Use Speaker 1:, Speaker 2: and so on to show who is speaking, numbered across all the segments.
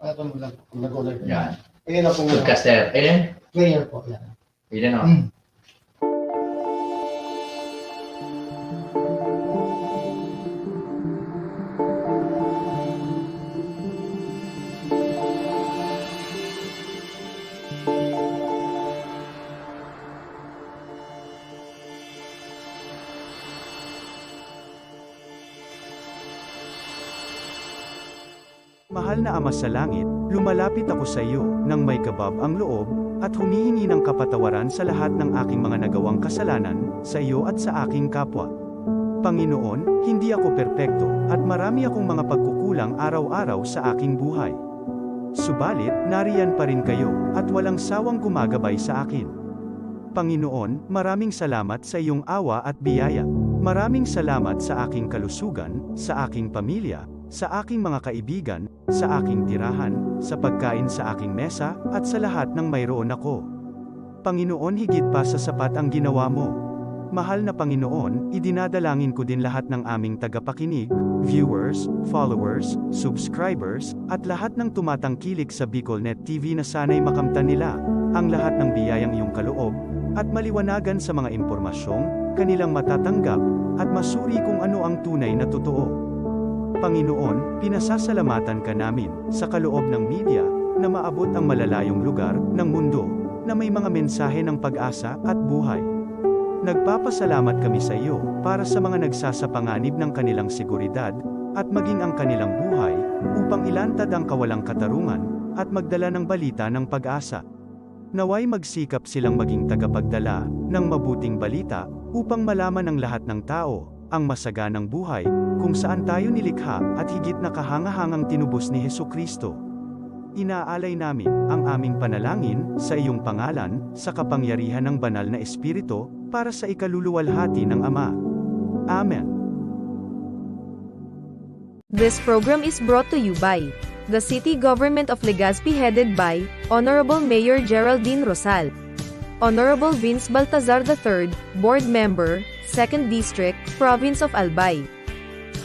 Speaker 1: Ito mo lang, nag-ulit.
Speaker 2: Yan.
Speaker 1: Ayan na po.
Speaker 2: Podcaster. Aiden?
Speaker 1: Player po, yan.
Speaker 2: Aiden, oh.
Speaker 3: Mahal na Ama sa Langit, lumalapit ako sa iyo, nang may kabab ang loob, at humihingi ng kapatawaran sa lahat ng aking mga nagawang kasalanan, sa iyo at sa aking kapwa. Panginoon, hindi ako perpekto, at marami akong mga pagkukulang araw-araw sa aking buhay. Subalit, nariyan pa rin kayo, at walang sawang gumagabay sa akin. Panginoon, maraming salamat sa iyong awa at biyaya. Maraming salamat sa aking kalusugan, sa aking pamilya, sa aking mga kaibigan, sa aking tirahan, sa pagkain sa aking mesa, at sa lahat ng mayroon ako. Panginoon, higit pa sa sapat ang ginawa mo. Mahal na Panginoon, idinadalangin ko din lahat ng aming tagapakinig, viewers, followers, subscribers, at lahat ng tumatangkilik sa BicolNet TV na sana'y makamtan nila ang lahat ng biyayang iyong kaloob, at maliwanagan sa mga impormasyong kanilang matatanggap, at masuri kung ano ang tunay na totoo. Panginoon, pinasasalamatan ka namin, sa kaloob ng media, na maabot ang malalayong lugar ng mundo, na may mga mensahe ng pag-asa at buhay. Nagpapasalamat kami sa iyo, para sa mga nagsasapanganib ng kanilang seguridad, at maging ang kanilang buhay, upang ilantad ang kawalang katarungan, at magdala ng balita ng pag-asa. Naway magsikap silang maging tagapagdala ng mabuting balita, upang malaman ng lahat ng tao ang masaganang buhay, kung saan tayo nilikha, at higit na kahangahangang tinubos ni Hesukristo. Inaalay namin ang aming panalangin sa iyong pangalan, sa kapangyarihan ng banal na Espiritu, para sa ikaluluwalhati ng Ama. Amen.
Speaker 4: This program is brought to you by the City Government of Legazpi, headed by Honorable Mayor Geraldine Rosal, Honorable Vince Baltazar III, Board Member, 2nd District, Province of Albay.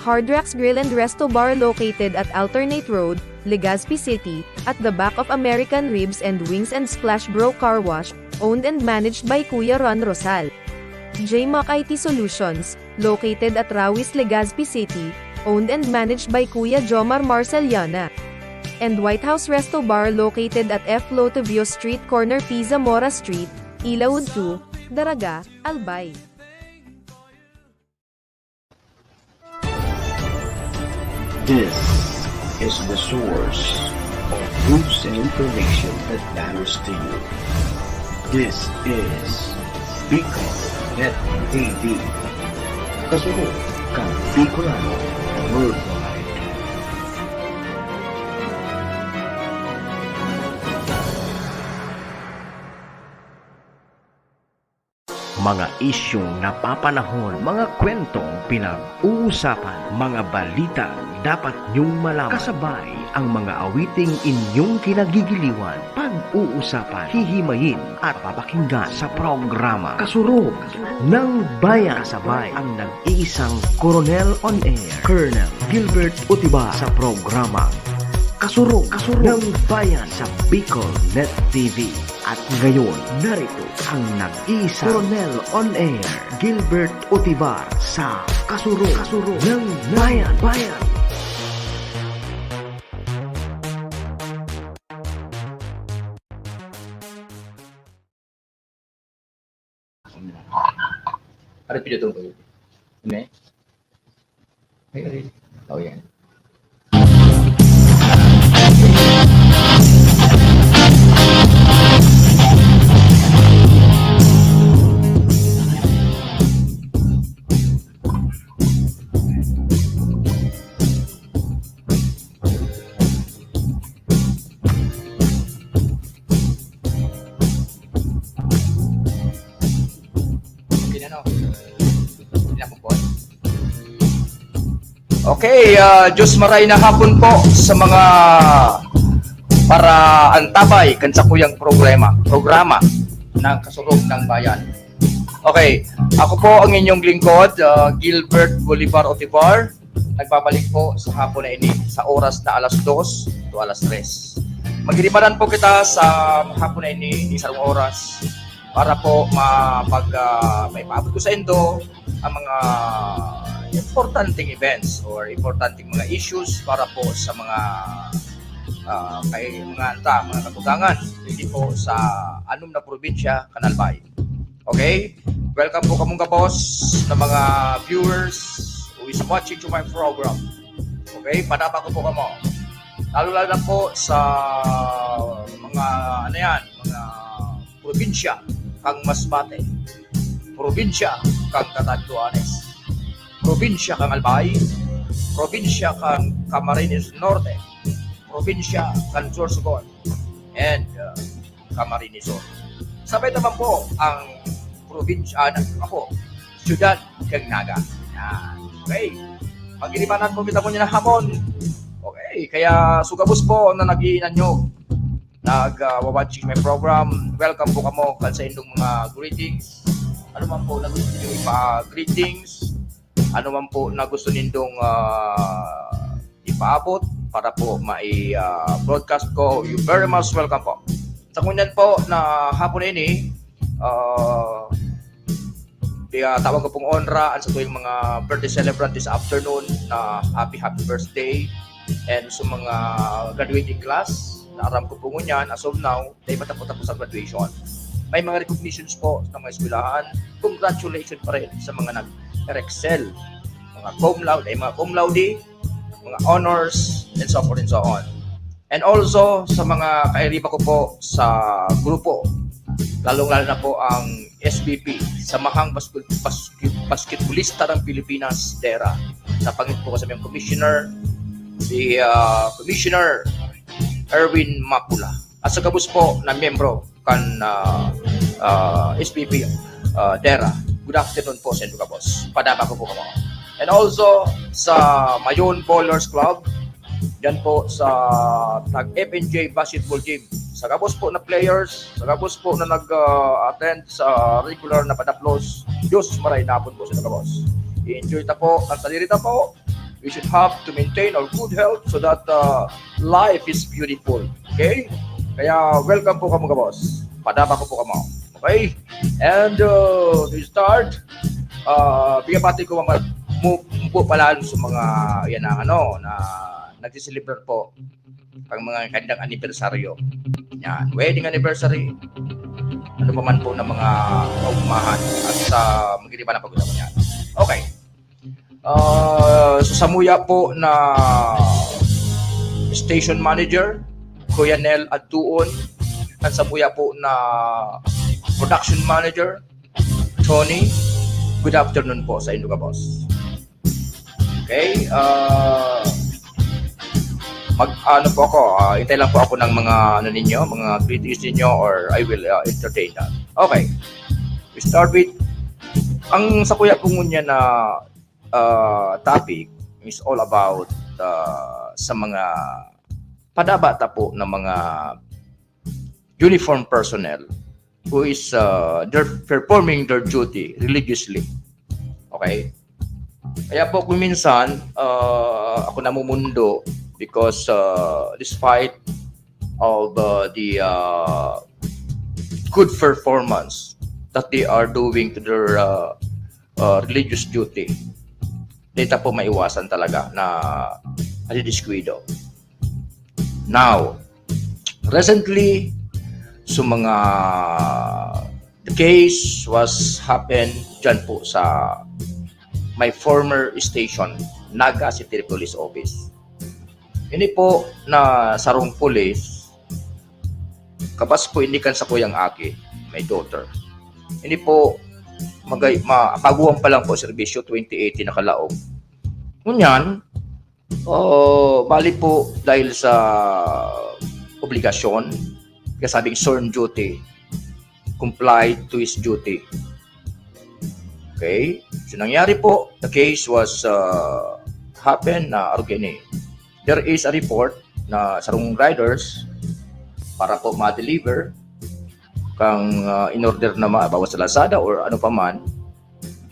Speaker 4: Hard Rocks Grill and Resto Bar located at Alternate Road, Legazpi City, at the back of American Ribs and Wings and Splash Bro Car Wash, owned and managed by Kuya Ron Rosal. JMac IT Solutions, located at Rawis, Legazpi City, owned and managed by Kuya Jomar Marceliana. And White House Resto Bar located at F. Lotavio Street Corner Pisa Mora Street, Ilaud 2, Daraga, Albay.
Speaker 5: This is the source of news and information that matters to you. This is BicolNet TV. Kasunod kang Bicolano Worldwide. Mga isyong napapanahon, mga kwentong pinag-uusapan, mga balita dapat niyong malaman. Kasabay ang mga awiting inyong kinagigiliwan, pag-uusapan, hihimayin at papakinggan sa programa Kasurog ng Bayan. Kasabay ang nag-iisang Coronel on Air, Colonel Gilbert Utibar sa programa Kasurog ng Bayan sa BicolNet TV. At ngayon, narito ang nag-iisa Coronel on Air, Gilbert Utibar sa Kasurog ng Bayan.
Speaker 2: Harap video ito ba yun? Hindi?
Speaker 1: Ay.
Speaker 2: Oh, yan. Okay, Diyos maray na hapon po sa mga para antabay kansakuyang programa ng Kasurog ng Bayan. Okay, ako po ang inyong lingkod, Gilbert Bolivar Utibar, nagbabalik po sa hapon na ini sa oras na alas 2 to alas 3. Magiribanan po kita sa hapon na ini, isang oras, para po may paabot ko sa indo ang mga importanteng events or importanteng mga issues para po sa mga mga katugangan hindi po sa anom na probinsya, Kanalbay. Okay? Welcome po kamong kabos na mga viewers who is watching to my program. Okay? Padapa ko po kamo. Lalo na po sa mga mga probinsya kang Masbate, probinsya kang Catanduanes, probinsya kang Albay, probinsya kang Camarines Norte, probinsya kang Sorsogon, and Camarines Sur. Sabay naman po ang probinsya siyudad kang Naga. Yan. Okay. Pag-ilimanan po kita mo niya na hamon. Okay. Kaya sugabos po na nag-iinan nyo. Nag-watching my program. Welcome po kamo sa indong mga greetings. Ano man po na gusto nyo ipa-greetings. Ano man po na gusto nindong ipaabot para po broadcast ko. You very much welcome po. Sa kunyan po na hapon na ini, tawag ko pong honra sa tuwing mga birthday celebrant this afternoon na happy birthday, and sa mga graduating class na aram ko po ngunyan as of now dahil matapos sa graduation. May mga recognitions po sa mga eskwelahan. Congratulations pa rin sa mga nag-excel, mga cum laude, mga cum laude, mga honors, and so forth and so on. And also sa mga kairiba ko po sa grupo, lalong-lalo na po ang SBP, Samahang Basketballista ng Pilipinas, DERA. Napangit po kasi yung commissioner, si Commissioner Erwin Mapula. At sa gabos po na miyembro kan SBP DERA. Good afternoon po sa inyo kabos. Padaba ko po kamo. And also sa Mayon Bowlers Club, yan po sa FNJ Basketball Team. Sa gabos po na players, sa gabos po na nag-attend sa regular na padaplos, Diyos maray napon po sa gabos. I-enjoy ta po, ang salirita po. We should have to maintain our good health so that life is beautiful. Okay? Kaya welcome po kamo gabos. Padaba ko po kamo. Okay? And to start, bigabati ko mga po pala sa mga yan na nagsi-celebrate po ang mga kanilang anniversaryo. Yan, wedding anniversary. Ano pa man po ng mga kaumahan at magkiliban na pag-usapan yan. Okay. So Samuya po na station manager, Kuya Nel Adtuon, at Samuya po na production manager, Tony. Good afternoon po sa inyo kabos. Okay. Po ako, hintay lang po ako ng mga mga greetings ninyo or I will entertain that. Okay. We start with ang sa kuya kong niya na topic is all about sa mga padabata po ng mga uniform personnel who is they're performing their duty religiously. Okay? Kaya po kung minsan ako namumundo because despite of the good performance that they are doing to their religious duty, dito po maiwasan talaga na alidiskuido. Now, recently, mga the case was happened dyan po sa my former station, Naga City Police Office. Ini po na sarong police, kapas po indikan sa kuyang aki, my daughter. Ini po, paguhan pa lang po, serbisyo 2018 nakalaog. Ngunyan, bali po dahil sa obligasyon, kasabing sworn duty, comply to his duty. Okay? So nangyari po, the case was happened na organic. There is a report na sarong riders para po ma-deliver kang in order na mabawas sa Lazada or ano pa man,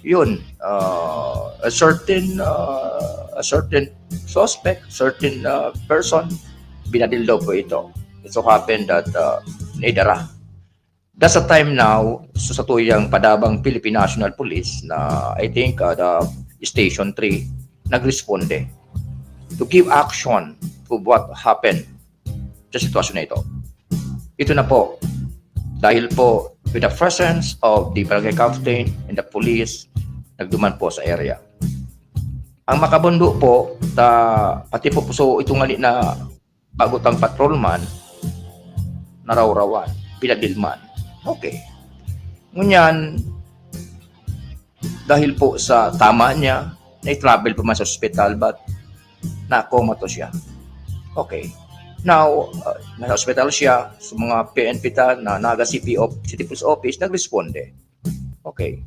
Speaker 2: yun, a certain suspect, certain person, binadil daw po ito. It so happened that naidara. That's a time now, so sa tuyang padabang Philippine National Police na I think the Station 3 nagresponde to give action to what happened sa sitwasyon na ito. Ito na po, dahil po with the presence of the barangay captain and the police, nagduman po sa area. Ang makabundo po, pati po so itong na bagotang patrolman, narawrawan, pinadilman. Okay. Ngunyan, dahil po sa tama niya, na-travel po man sa hospital, but na-coma to siya. Okay. Now, nasa hospital siya, sa mga PNP na Naga City Police Office, nagresponde. Okay.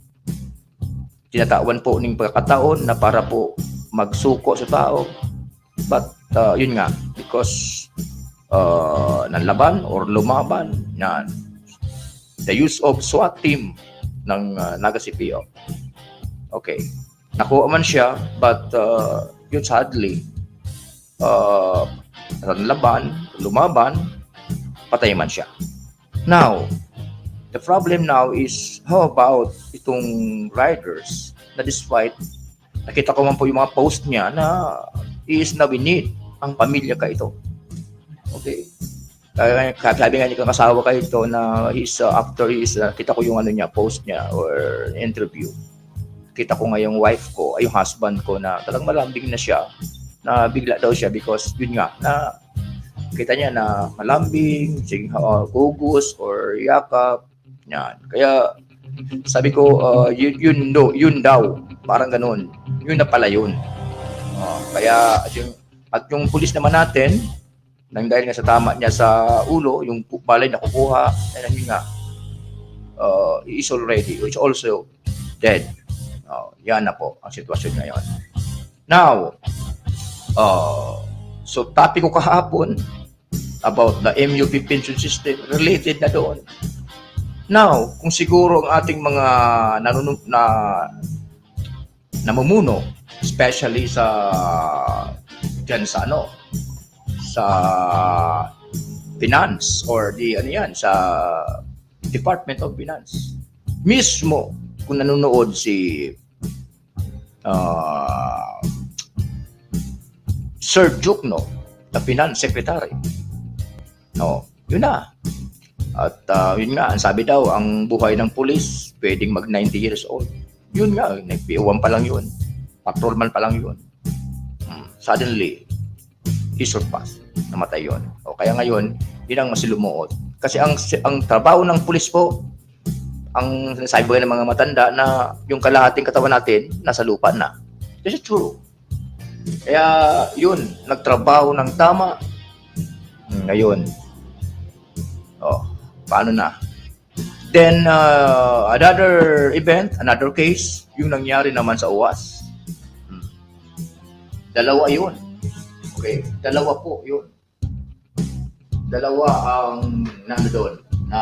Speaker 2: Tinatawan po ng pagkakataon na para po magsuko sa tao. But, yun nga, because nanlaban or lumaban, yan, the use of SWAT team ng Naga CPO. Okay. Nakuha man siya, but yun sadly, nanlaban, lumaban, patay man siya. Now, the problem now is, how about itong riders na despite, nakita ko man po yung mga post niya na is na we need ang pamilya ka ito. Okay. Sabi nga niya kasawa kayo ito na after his, kita ko yung post niya or interview. Kita ko nga yung wife ko, yung husband ko na talagang malambing na siya, na bigla daw siya because yun nga, na kita niya na malambing, gugus or yakap, yan. Kaya sabi ko, yun daw, parang ganun, yun na pala yun. Kaya yung pulis naman natin, nang dahil nga sa tama niya sa ulo, yung balay na kukuha, and yun nga, he is already, which also dead. Yan na po ang sitwasyon ngayon. Now, so topic ko kahapon about the MUP pension system, related na doon. Now, kung siguro ang ating mga namumuno, especially dyan sa sa finance or sa Department of Finance. Mismo kung nanonood si Sir Jukno, the Finance Secretary. Yun na. At yun nga, ang sabi daw, ang buhay ng pulis pwedeng mag 90 years old. Yun nga, nagpiuwan pa lang yun. Patrolman pa lang yun. Suddenly, he surpassed. Namatay yun. Kaya ngayon, yun ang masilumuot. Kasi ang trabaho ng pulis po, ang sinasabi ng mga matanda na yung kalahating katawan natin, nasa lupa na. This is true. Kaya yun, nagtrabaho ng tama. Ngayon, paano na? Then, another event, another case, yung nangyari naman sa UWAS. Dalawa yun. Okay, dalawa po yun. Dalawa ang nandoon na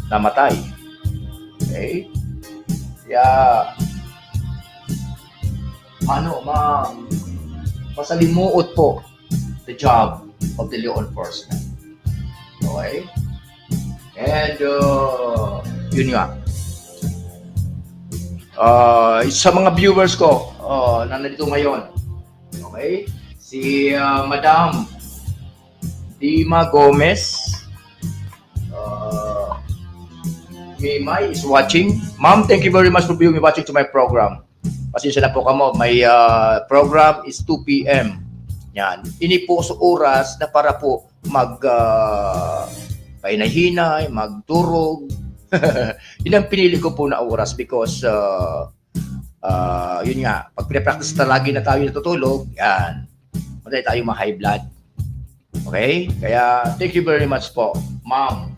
Speaker 2: namatay. Okay? Kaya masalimuot po the job of the law enforcement. Okay? And yun nga. Sa mga viewers ko na nandito ngayon, okay? Si Madam Dima Gomez Mimay is watching. Ma'am, thank you very much for being watching to my program. Pasensya na po kamo, my program is 2 p.m. Yan. Ini po sa oras na para po pahinay-hinay, magturog. Yun ang pinili ko po na oras because yun nga, pag pinapractice lagi na tayo natutulog, yan, madali tayo ma-high blood. Okay? Kaya, thank you very much po, Ma'am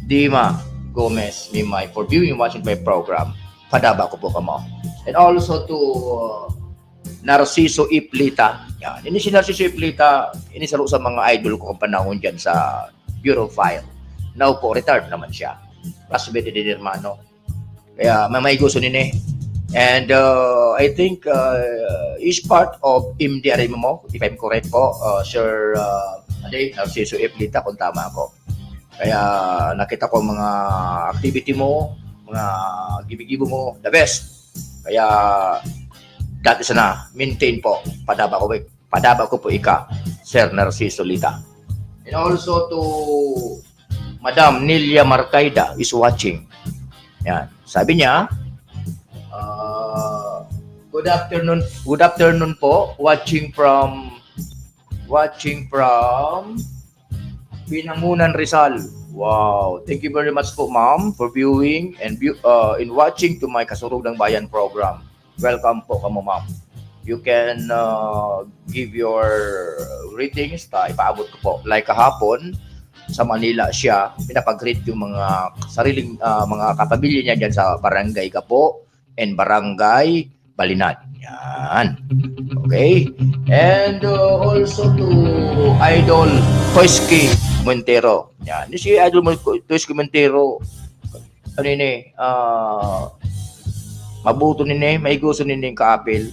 Speaker 2: Dima Gomez Mimay, for viewing and watching my program. Padaba ko po kamo. And also to Narciso Iplita. Yan. Ini si Narciso Iplita, ini sa mga idol ko kung panahon dyan sa Bureau File. Now po, retired naman siya. Classmate din hermano. Kaya may gusto nini. And I think is part of MDRM mo, if I'm correct po, Sir Narciso Eplita, kung tama ako. Kaya nakita ko mga activity mo, mga gibigibo mo, the best. Kaya dati sana, maintain po, padaba ko po ika, Sir Narciso Lita. And also to Madam Nelia Marcaida is watching. Yan. Sabi niya, good afternoon po, watching from Binangunan, Rizal. Wow, thank you very much po, ma'am, for viewing and in watching to my Kasurugdang Bayan program. Welcome po kamo, ma'am. You can give your readings, ipaabot ko po. Like kahapon, sa Manila siya, pinapag-greet yung mga sariling mga kapamilya niya dyan sa Barangay Gapo and Barangay Balinad. Yan. Okay? And also to Idol Toyski Montero. Yan. Si Idol Toyski Montero, ano yun mabuto nini, may gusto nini ka-apel.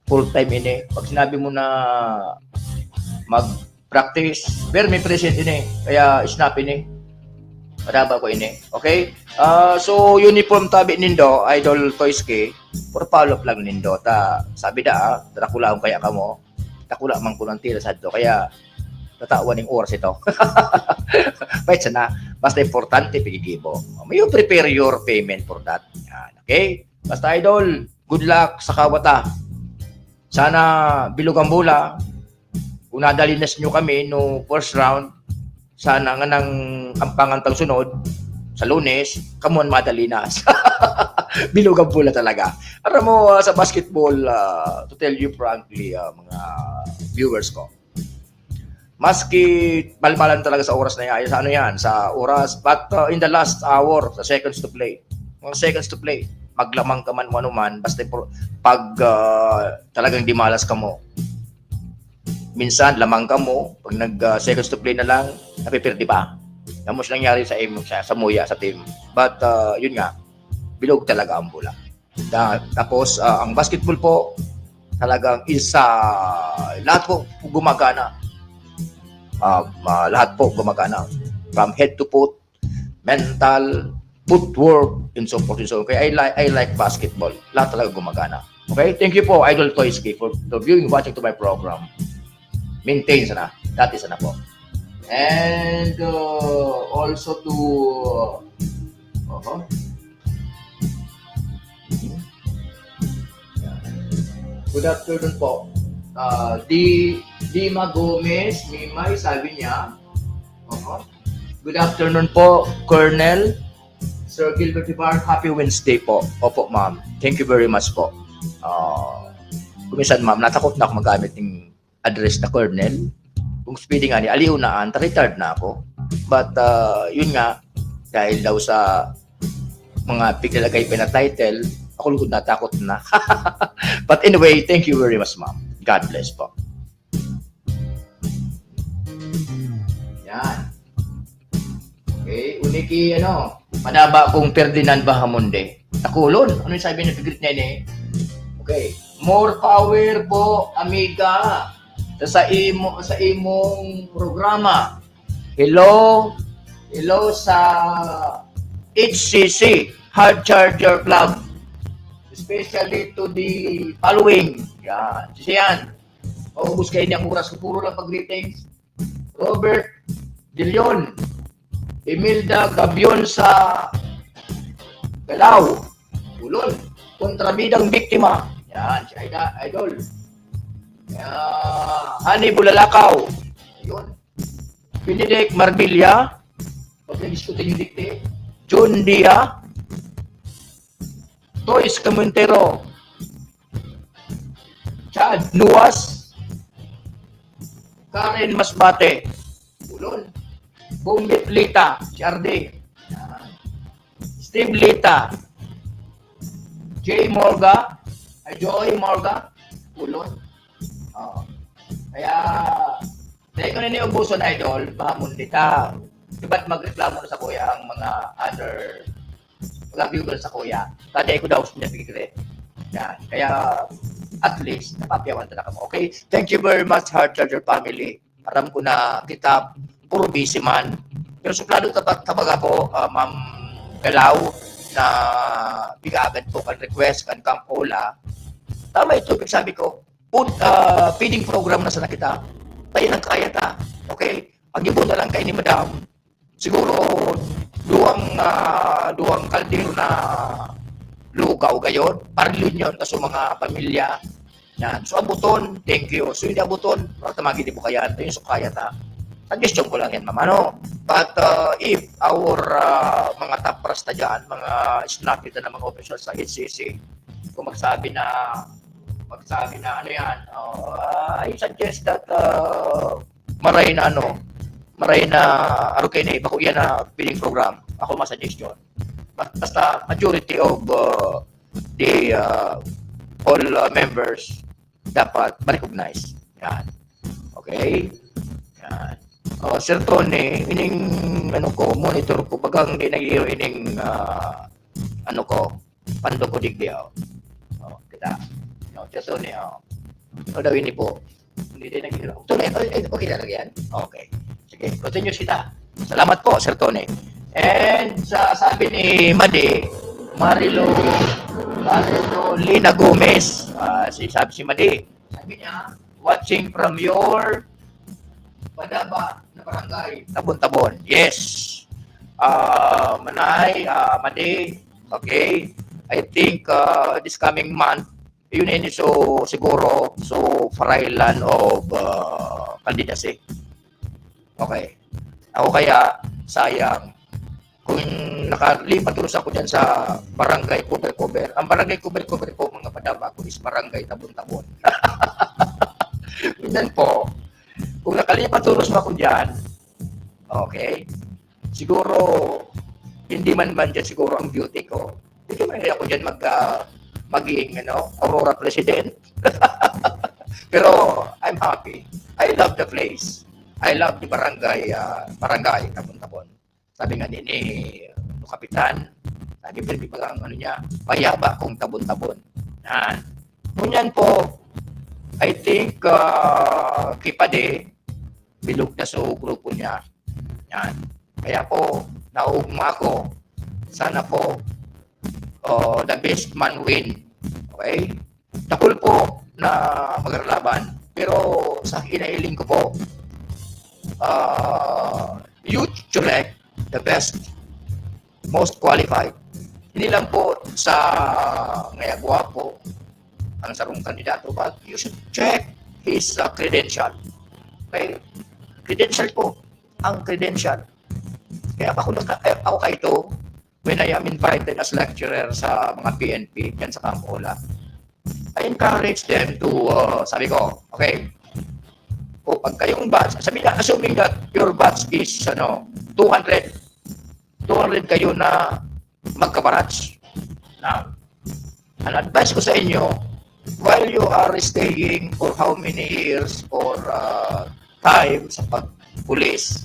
Speaker 2: Full time ini. Pag sinabi mo na mag-practice, pero may present ini. Kaya snap ini. Madaba ko ini. Okay? So uniform tabi nindo, Idol Toyski, for follow-up lang nindo. Sabi da, Dracula kaya ka mo. Takula man ko ng tira sa do. Kaya tatawan ng oras ito. Wait sana. Basta importante pigigibo. May you prepare your payment for that. Yan. Okay? Basta Idol, good luck sa kawata. Sana bilog ang bola. Kung nadalinas nyo kami no first round, sana nga nang ampangan tang sunod sa Lunes, kamon madalinas. Bilog ang bola talaga. Aram mo sa basketball, to tell you frankly, mga viewers ko, maski balbalan talaga sa oras na yan, sa ano yan, sa oras, but in the last hour, sa seconds to play, mga seconds to play, maglamang ka man ano man, basta pag talagang di malas ka mo, minsan lamang ka mo, pag nag seconds to play na lang, napipirdi pa. Yan mo siya nangyari sa Muya, sa team. But yun nga, bilog talaga ang bola. Tapos ang basketball po, talagang isa, lahat po gumagana. Lahat po gumagana. From head to foot, mental, footwork, and so forth and so on. Kaya I like basketball. Lahat talaga gumagana. Okay? Thank you po, Idol Toyski, for viewing, watching to my program. Maintain sana. Dati sana po. And also to good afternoon po. Dima Gomez, Mimay, sabi niya. Good afternoon po, Colonel Sir Gilbert Ibar. Happy Wednesday po. Opo, ma'am. Thank you very much po. Kumisan, ma'am, natakot na ako magamit ng address na Colonel. Kung speeding nga ni aliw na retired na ako. But yun nga, dahil daw sa mga piglalagay pa na title, ako lugod na takot na. But anyway, thank you very much, ma'am. God bless po. Yan. Okay, uniki madaba kong Ferdinand Bahamonde. Nakulon. Ano yung sabi ng pigrit niya ni? Okay. More power po, amiga. Sa imong programa. Hello sa HCC, Hard Charger Club. Especially to the following. Yan. Siyan. Maubos kayo niyang oras ko. Puro lang pag-greetings. Robert De Leon. Imelda Gabion sa Galaw. Ulol. Kontrabidang biktima. Yan. Si Idol. Hani Bulalakaw. Ayun. Benedict Marbilla. Pag nag-diskutin yung dikte. John Dia. Toys Camontero. Chad Nuwas. Karen Masbate. Ulol. Bumbit Lita. Si Arde. Steve Lita. Joy Morga. Ulol. Kaya tayo ko na niubuson, Idol, baka mundita. Ba't magreklamo na sa kuya ang mga other love you girl sa kuya. Tadi ko daw siya pigre. Yan. Kaya at least napapiyawan talaga mo. Okay? Thank you very much, Heart Charger family. Aram ko na kita puro busy man. Pero suplado tabag ako, Ma'am Galaw, na bigagad po kan request kan Campola. Tama ito, sabi ko, feeding program na sana kita. Tayo nang kaya ta. Okay? Ang ibo na lang kay ni Madam. Siguro duwang kaldero na lugaw gayon. Parilin yun kaso mga pamilya. Yan. So abuton, thank you. So hindi abuton, tamagin di po kaya. Ito yung sukaya ta. Suggestion ko lang yan, ma'am. Ano? But if our mga top rasta dyan, mga snapit na mga officials sa HCC, kung magsabi na ano yan, I suggest that maray na arukene, bako yan na feeding program. Ako ma-suggestion. Basta majority of the all members dapat ma-recognize. Yan. Okay? Yan. Sir Tony, ining monitor ko bagang di nag-iyo ining pando ko digdiaw. Kita. Sir Tony, daw ini po. Hindi din nag-iyo. Tony, okay na lang yan. Okay. Sige, continue sila. Salamat po, Sir Tony. And sabi ni Marilo Lina Gomez, sabi si Madi, sabi niya, watching from your Badaba na barangay, Tabon-Tabon. Yes. Manay, Madi, okay. I think this coming month, yun yun so siguro farailan of candidacy. Okay. Ako kaya, sayang, kung nakalipat tulos ako dyan sa barangay cover. Ang barangay cover po, mga Padaba ko, is barangay Tabon-Tabon. Yan po. Kung nakalipat tulos ako dyan, okay, siguro, hindi man dyan siguro ang beauty ko. Hindi man ako dyan maging, Aurora President. Pero, I'm happy. I love the place. I love the barangay Tabon-Tabon. Sabi nga din Kapitan, sabi pa lang niya, mayaba kung Tabon-Tabon. Yan. Ngunyan po, I think Kipade, bilog na sa grupo niya. Yan. Kaya po, naugma ako, sana po, the best man win. Okay? Takul po na maglalaban. Pero sa inailing ko po, youth select the best, most qualified. Hindi lang po sa ngaya guwapo ang sarong kandidato, but you should check his credential. Okay? Credential po. Ang credential. Kaya ako kayo when I am invited as lecturer sa mga PNP yan sa Campola, I encourage them to, sabi ko, okay, o pag kayong batch, assuming that your batch is 200 kayo na magkabarats. Now, ang advice ko sa inyo, while you are staying for how many years or time sa pagpulis,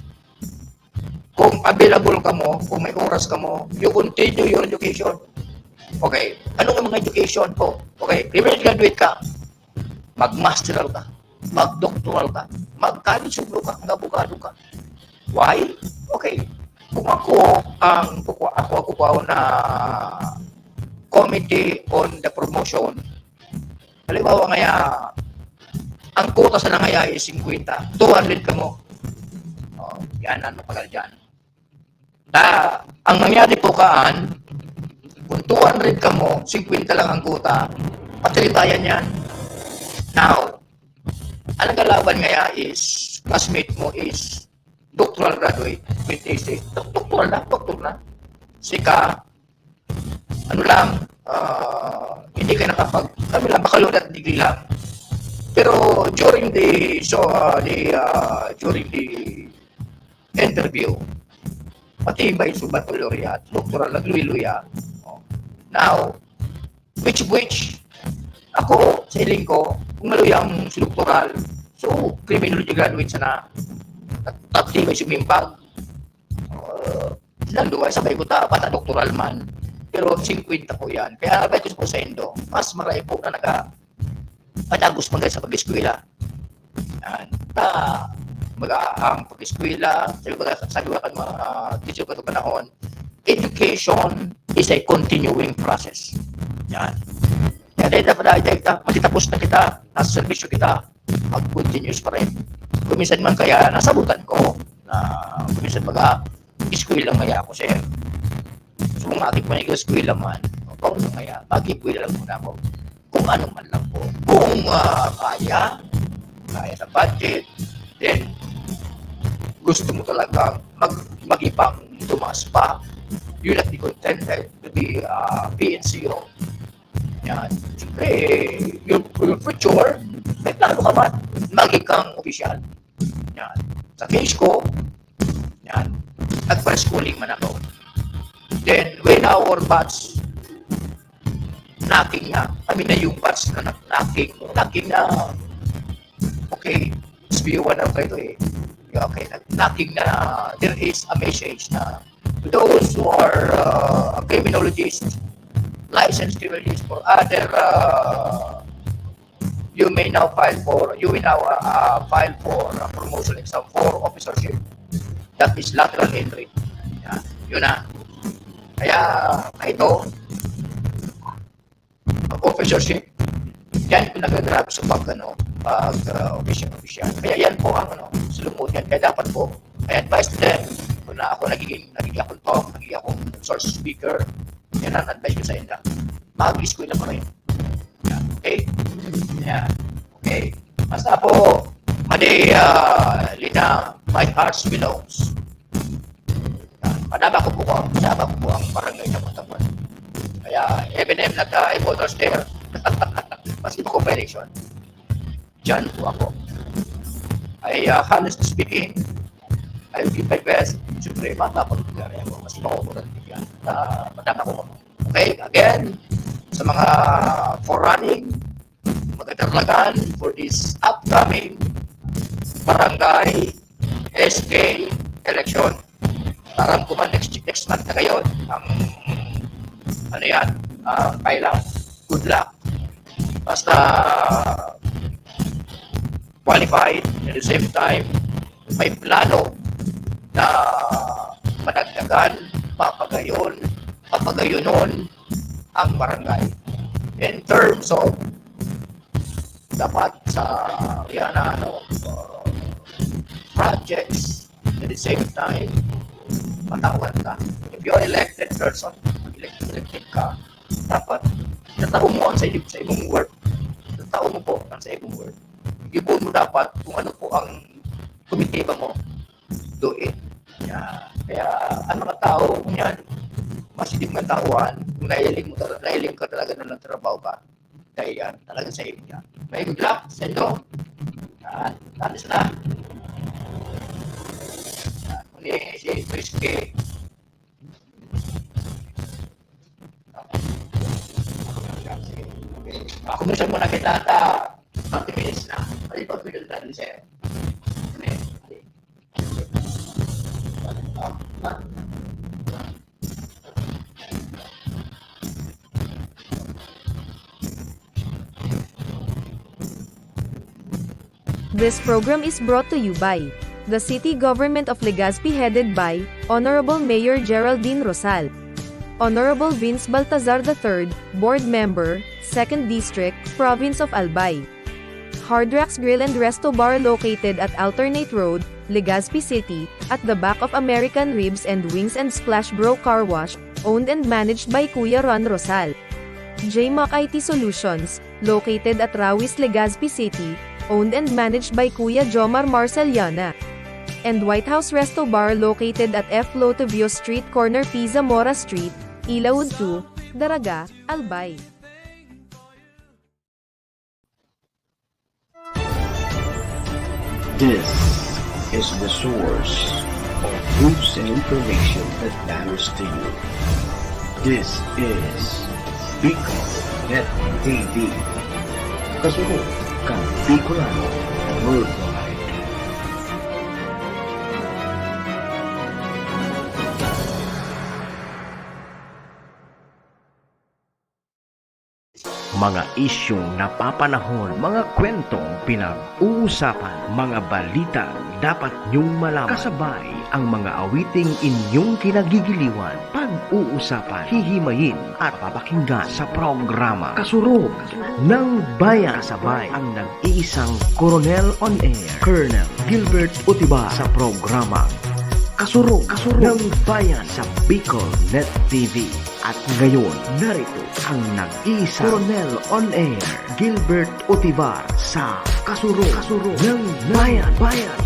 Speaker 2: kung available ka mo, kung may oras ka mo, you continue your education. Okay, ano ang mga education po? Okay, privilege graduate ka, mag-masteral ka, mag-doctoral ka, mag-college ka, mag-abogado ka. Why? Okay, kung ako na committee on the promotion, halimbawa ngaya, ang quota sa ngaya ay 50, 200 ka mo. Yan, ano pagal dyan. Ang nangyari po kung 200 ka mo, 50 lang ang quota, patritayan yan. Now, ang kalaban ngaya is, classmate mo is doctoral graduate with AC. Doktor na. Sika, hindi ka kami lang, baccalaureate degree lang. Pero during the interview, matibay sa baccalaureate, doctoral nagluya. Now, which ako, sa iling ko, kung maluyang si doctoral, so criminology graduate sana, matibay sumimpag. Silang duwa, sabay ko pata doctoral man. Pero 50 po yan. Kaya abay ko po sa Indo, mas marami po na patagos mga sa pag-eskwela. Yan. Ang pag-eskwela, sabi ko kan mga teacher ko ito panahon, education is a continuing process. Yan. Kaya dahil matitapos na kita, nasa servisyo kita, mag-continuous pa rin. Kuminsan man kaya nasabutan ko na kuminsan eskwela lang kaya ako, sir. So kung aking panag-eskwela man, kung kaya, mag-eskwela lang muna ako. Kung ano man lang po. Kung kaya sa budget, then gusto mo talaga mag-ipang tumaas pa, you not be contented to be PNCO. Yan. Siyempre, yung future, may plano ka ba? Maging kang opisyal. Yan. Sa case ko, yan, nag-schooling man ako. Then, when our batch knocking na, yung batch na knocking na, okay, SBO1 na kayo eh. Okay, knocking na, there is a message na to those who are criminologists, licensed criminologists for other, you will now file for a promotion exam for officership. That is lateral entry. Yan, yun na. Kaya ito, officership, yan yung nagagrab sa official. Kaya yan po ang sulumod yan. Kaya dapat po, I advise them kung na ako nagiging akong talk, nagiging akong source speaker, yan ang advice ko sa inyo. Mag-school na pa rin. Yan, okay? Yan, okay. Basta po, Lina, my heart belongs. Madama ko po ang barangay na Matabuan. Kaya, M&M nagka-voters there. Mas iba ko pa election. Diyan po ako. Honestly speaking, I will give my best. Siyempre, matapag nangyari ako. Mas iba ko po yan. Madama ko. Okay, again, sa mga forerunning, magdadaglagan for this upcoming barangay SK election. Parang ko man next month na ngayon ang kailang good luck. Basta qualified at the same time may plano na madagdagan, papagayonon ang barangay. In terms of dapat sa projects at the same time matawag ka. If you're elected person, elected ka, dapat natao mo sa ibang work. Natao mo po sa ibang work. Ibon mo dapat kung ano po ang kumitiba mo. Do it. Kaya ang mga tao yan, masidig ng tauhan, kung nahiling ka talaga na nagtrabaho ka, kaya yan, talaga sa inyo. May good luck sa inyo. Talis na. Si Trisky. Ako minsan mo na kita 30 minutes na. Palipag ko yung dali sa'yo.
Speaker 4: This program is brought to you by the City Government of Legazpi headed by Honorable Mayor Geraldine Rosal, Honorable Vince Baltazar III, Board Member, 2nd District, Province of Albay. Hardrax Grill and Resto Bar located at Alternate Road, Legazpi City, at the back of American Ribs and Wings and Splash Bro Car Wash, owned and managed by Kuya Ron Rosal. JMAC IT Solutions, located at Rawis, Legazpi City, owned and managed by Kuya Jomar Marceliana. And White House Resto Bar located at F. Lotavio Street Corner P. Zamora Street, Ilaud 2, Daraga, Albay.
Speaker 5: This is the source of news and information that matters to you. This is Bicol.net TV. Kasunod kang Bicolano Worldwide. mga isyung napapanahon, mga kwentong pinag-uusapan, mga balita dapat niyong malaman. Kasabay ang mga awiting inyong kinagigiliwan, pag-uusapan, hihimayin at papakinggan sa programa Kasurog ng Bayan. Kasabay ang nag-iisang Coronel on Air, Colonel Gilbert Utiba sa programa Kasurog ng Bayan sa Bicol Net TV. At ngayon, narito ang nag-iisang Coronel on Air, Gilbert Utibar sa Kasurog ng Bayan.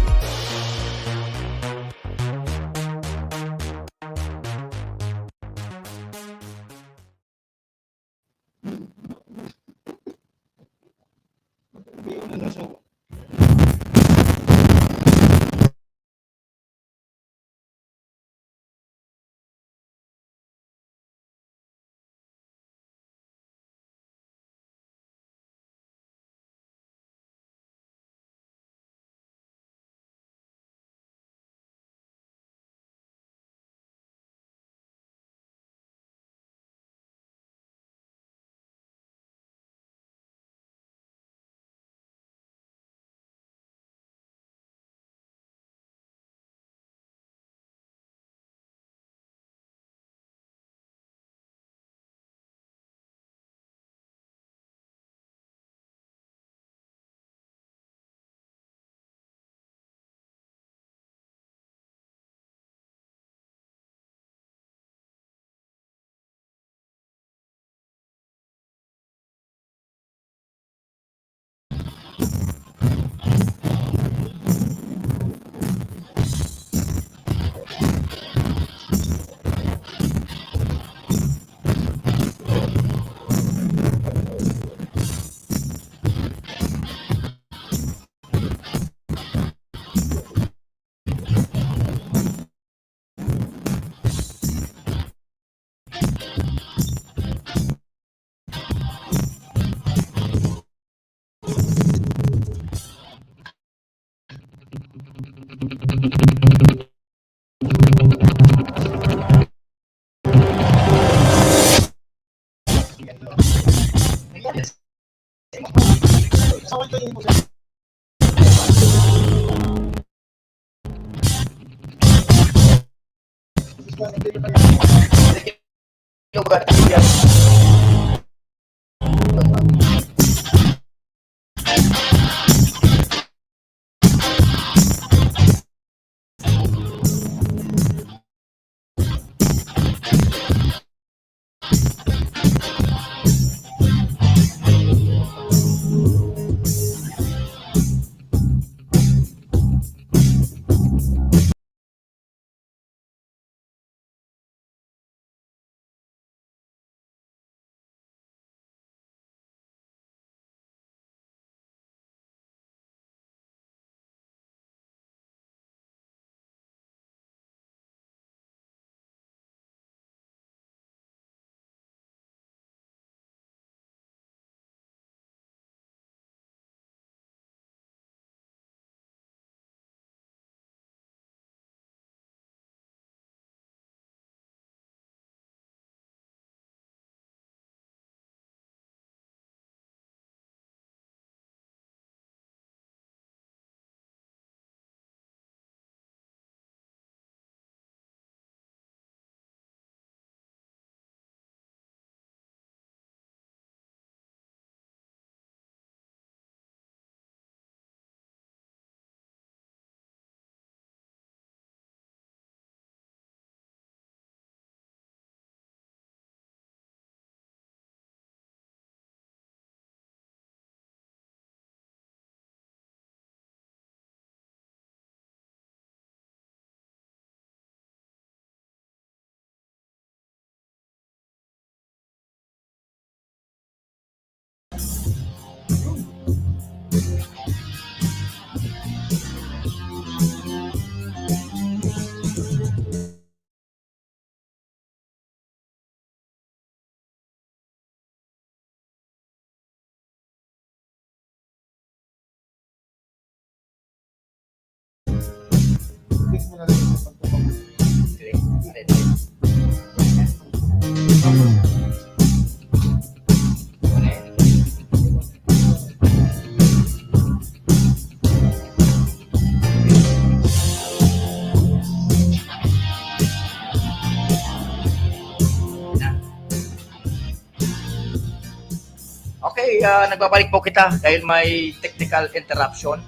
Speaker 2: nagbabalik po kita dahil may technical interruption.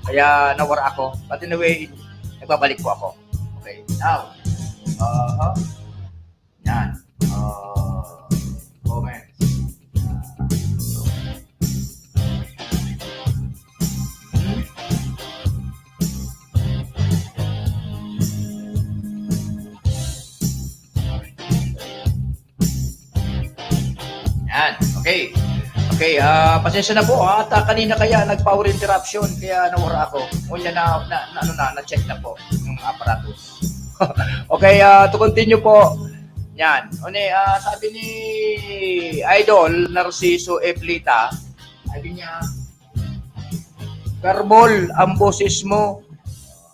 Speaker 2: Kaya nawara ako. But anyway, nagbabalik po ako. Okay, now. Yan. Comments. Yan. Okay. Okay, pasensya na po at kanina kaya nag-power interruption kaya nawara ako. Ngunyan na-check na po yung apparatus. Okay, to continue po. Yan. Sabi ni Idol Narciso Eplita, sabi niya, Garbol, ang boses mo.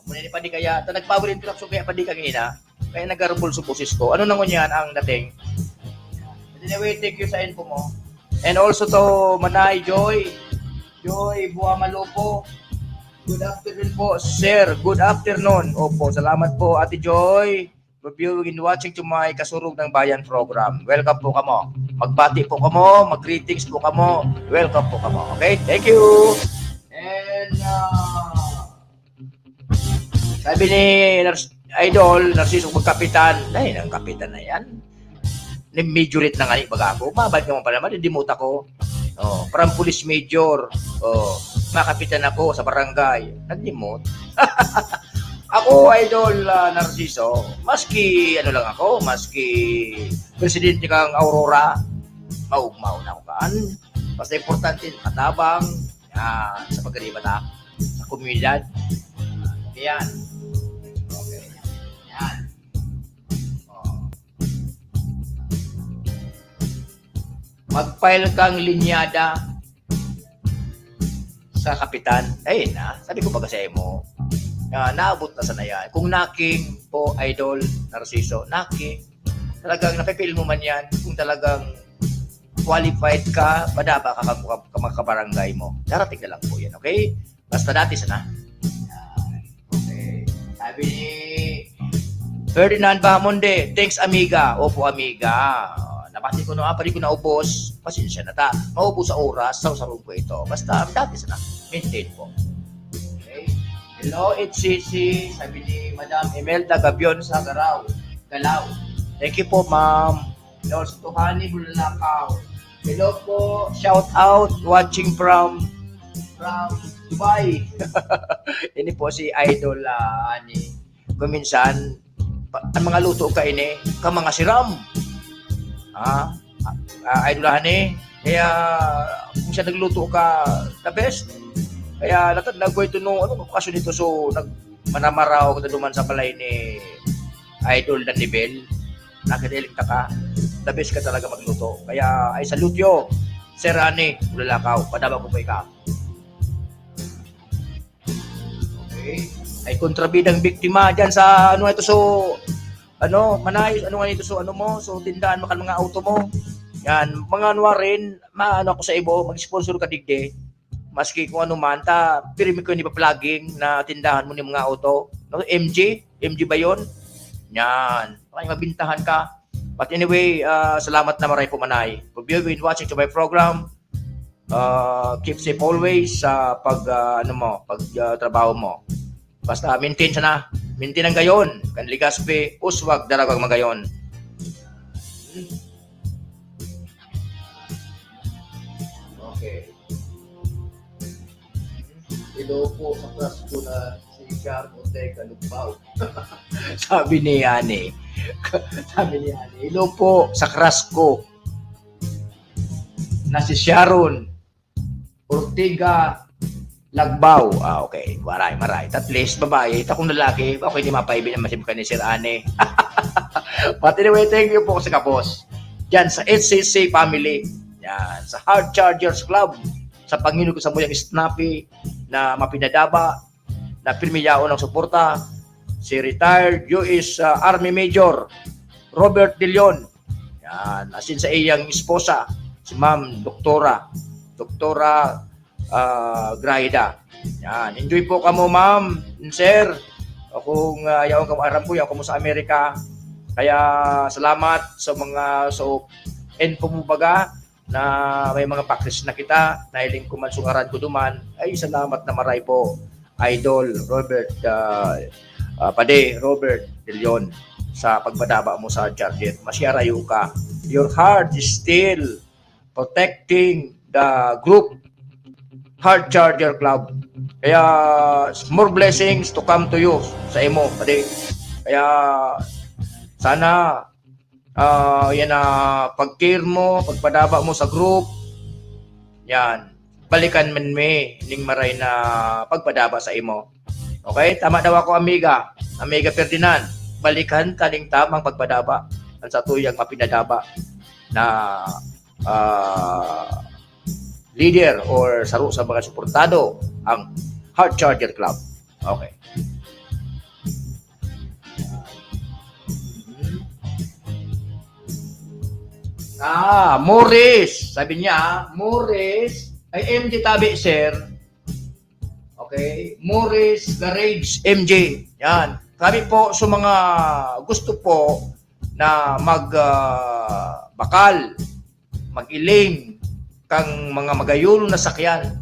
Speaker 2: Muna ni Padi kaya, nag-power interruption kaya Padi kanina, kaya nag-garbol sa boses ko. Ano nang yan ang dating? Anyway, thank you sa info mo. And also to Manay Joy Buamalopo. Good afternoon po, sir. Good afternoon. Opo, salamat po, Ate Joy. For viewing and watching to my Kasurog ng Bayan program. Welcome po kamo. Magbati po kamo, mag-greetings po kamo. Welcome po kamo. Okay? Thank you. And sabi ni Idol, Narciso magkapitan. Ay, ang kapitan na yan. Majorate na nga ni baga ako. Mabait naman pa naman, hindi muta ko. Oh, parang police major. Oh, makapitan ako sa barangay. Naglimot. Ako, Idol Narciso, maski presidente kang Aurora, maugmaw na ako kaan. Basta importante, katabang sa pagkaliban sa komunidad. Yan. Okay. Yan. Mag-file kang linyada sa kapitan. Ayun na, sabi ko ba kasi mo, naabot na sana yan. Kung naking po, Idol Narciso, naking, talagang napipil mo man yan, kung talagang qualified ka, padaba ka kabarangay mo. Darating na lang po yan, okay? Basta dati sana. Okay. Sabi ni Ferdinand Bahamonde, thanks amiga. Opo amiga. Napati ko na pari ko na ubos, pasensya na ta. Maubos sa oras, sa sarong ko ito. Basta dati sana, maintain po. Okay. Hello, it's Cici. Sabi ni Madam Imelda Gabion sa Galaw. Thank you po, ma'am. Hello, sa Tuhani Bulalakaw. Hello po, shout out, watching from Dubai. Ini po si Idol ani. Kuminsan, ang mga luto ka ini, ka mga siram. Idolane, kaya kung siya nagluto ka, the best. Kaya natandang ko ito no, ano kaso nito, so manamaraw ko na duman sa balay ni Idol na Nibel. Nakideling ka, the best ka talaga magluto. Kaya ay salute yo, Sir Ani, Bulalakaw, padaba ko pa ikaw. Okay. Ay kontrabidang biktima dyan sa ano ito, so Manay, ano nga ito, so so tindahan mo kan mga auto mo. Yan, mga rin, maano ako sa ibo, mag-sponsor ka digde. Maski kung ano man, pirimi ko hindi pa plugging na tindahan mo ni mga auto. No, MG ba yun? Yan, pakay mabintahan ka. But anyway, salamat na maray po Manay. For viewing and watching to my program, keep safe always sa pagtrabaho mo. Basta maintain sana. Maintain ang gayon. Kan Ligaspe, uswag daragag magayon. Okay. Ilo po sa class ko na si Char Ortega Lugbaw. Sabi ni Ani. Ilo po sa class ko na si Sharon Ortega Lagbaw. Okay. Maray. At least, babae. Ito kung lalaki, okay, di mapaibig na masib ka ni Sir Ane. But anyway, thank you po sa kapos. Diyan sa HCC family. Yan. Sa Hard Chargers Club. Sa Panginoon ko sa muyang Snappy na mapinadaba na pirmiyao ng suporta. Si retired US Army Major Robert De Leon. Yan. Asin sa iyang esposa, si Ma'am Doktora Graida. Yan. Enjoy po kamo, ma'am, sir. Kung yaong kamo aram po, yaong kamo sa Amerika. Kaya salamat sa mga info mo baga. na may mga pakris na kita, nahiling ko man sungaran ko duman, ay salamat na maray po, Idol Robert, Pade Robert De Leon, sa pagpadaba mo sa charger. Masyarayo ka. Your heart is still protecting the group Heart Charger Club. Kaya more blessings to come to you sa imo, Pade. Kaya sana yan na pag-care mo, pagpadaba mo sa group, yan, balikan man ning maray na pagpadaba sa imo. Okay? Tama daw ako, Amiga Ferdinand. Balikan kaning tamang pagpadaba ang sa tuyang mapinadaba na leader or saro sa mga suportado ang Heart Charger Club. Okay. Morris. Sabi niya, Morris, ay MJ tabi, sir. Okay. Morris Garage MJ. Yan. Sabi po sa mga gusto po na bakal, mag-iling, kang mga magayulo na sakyan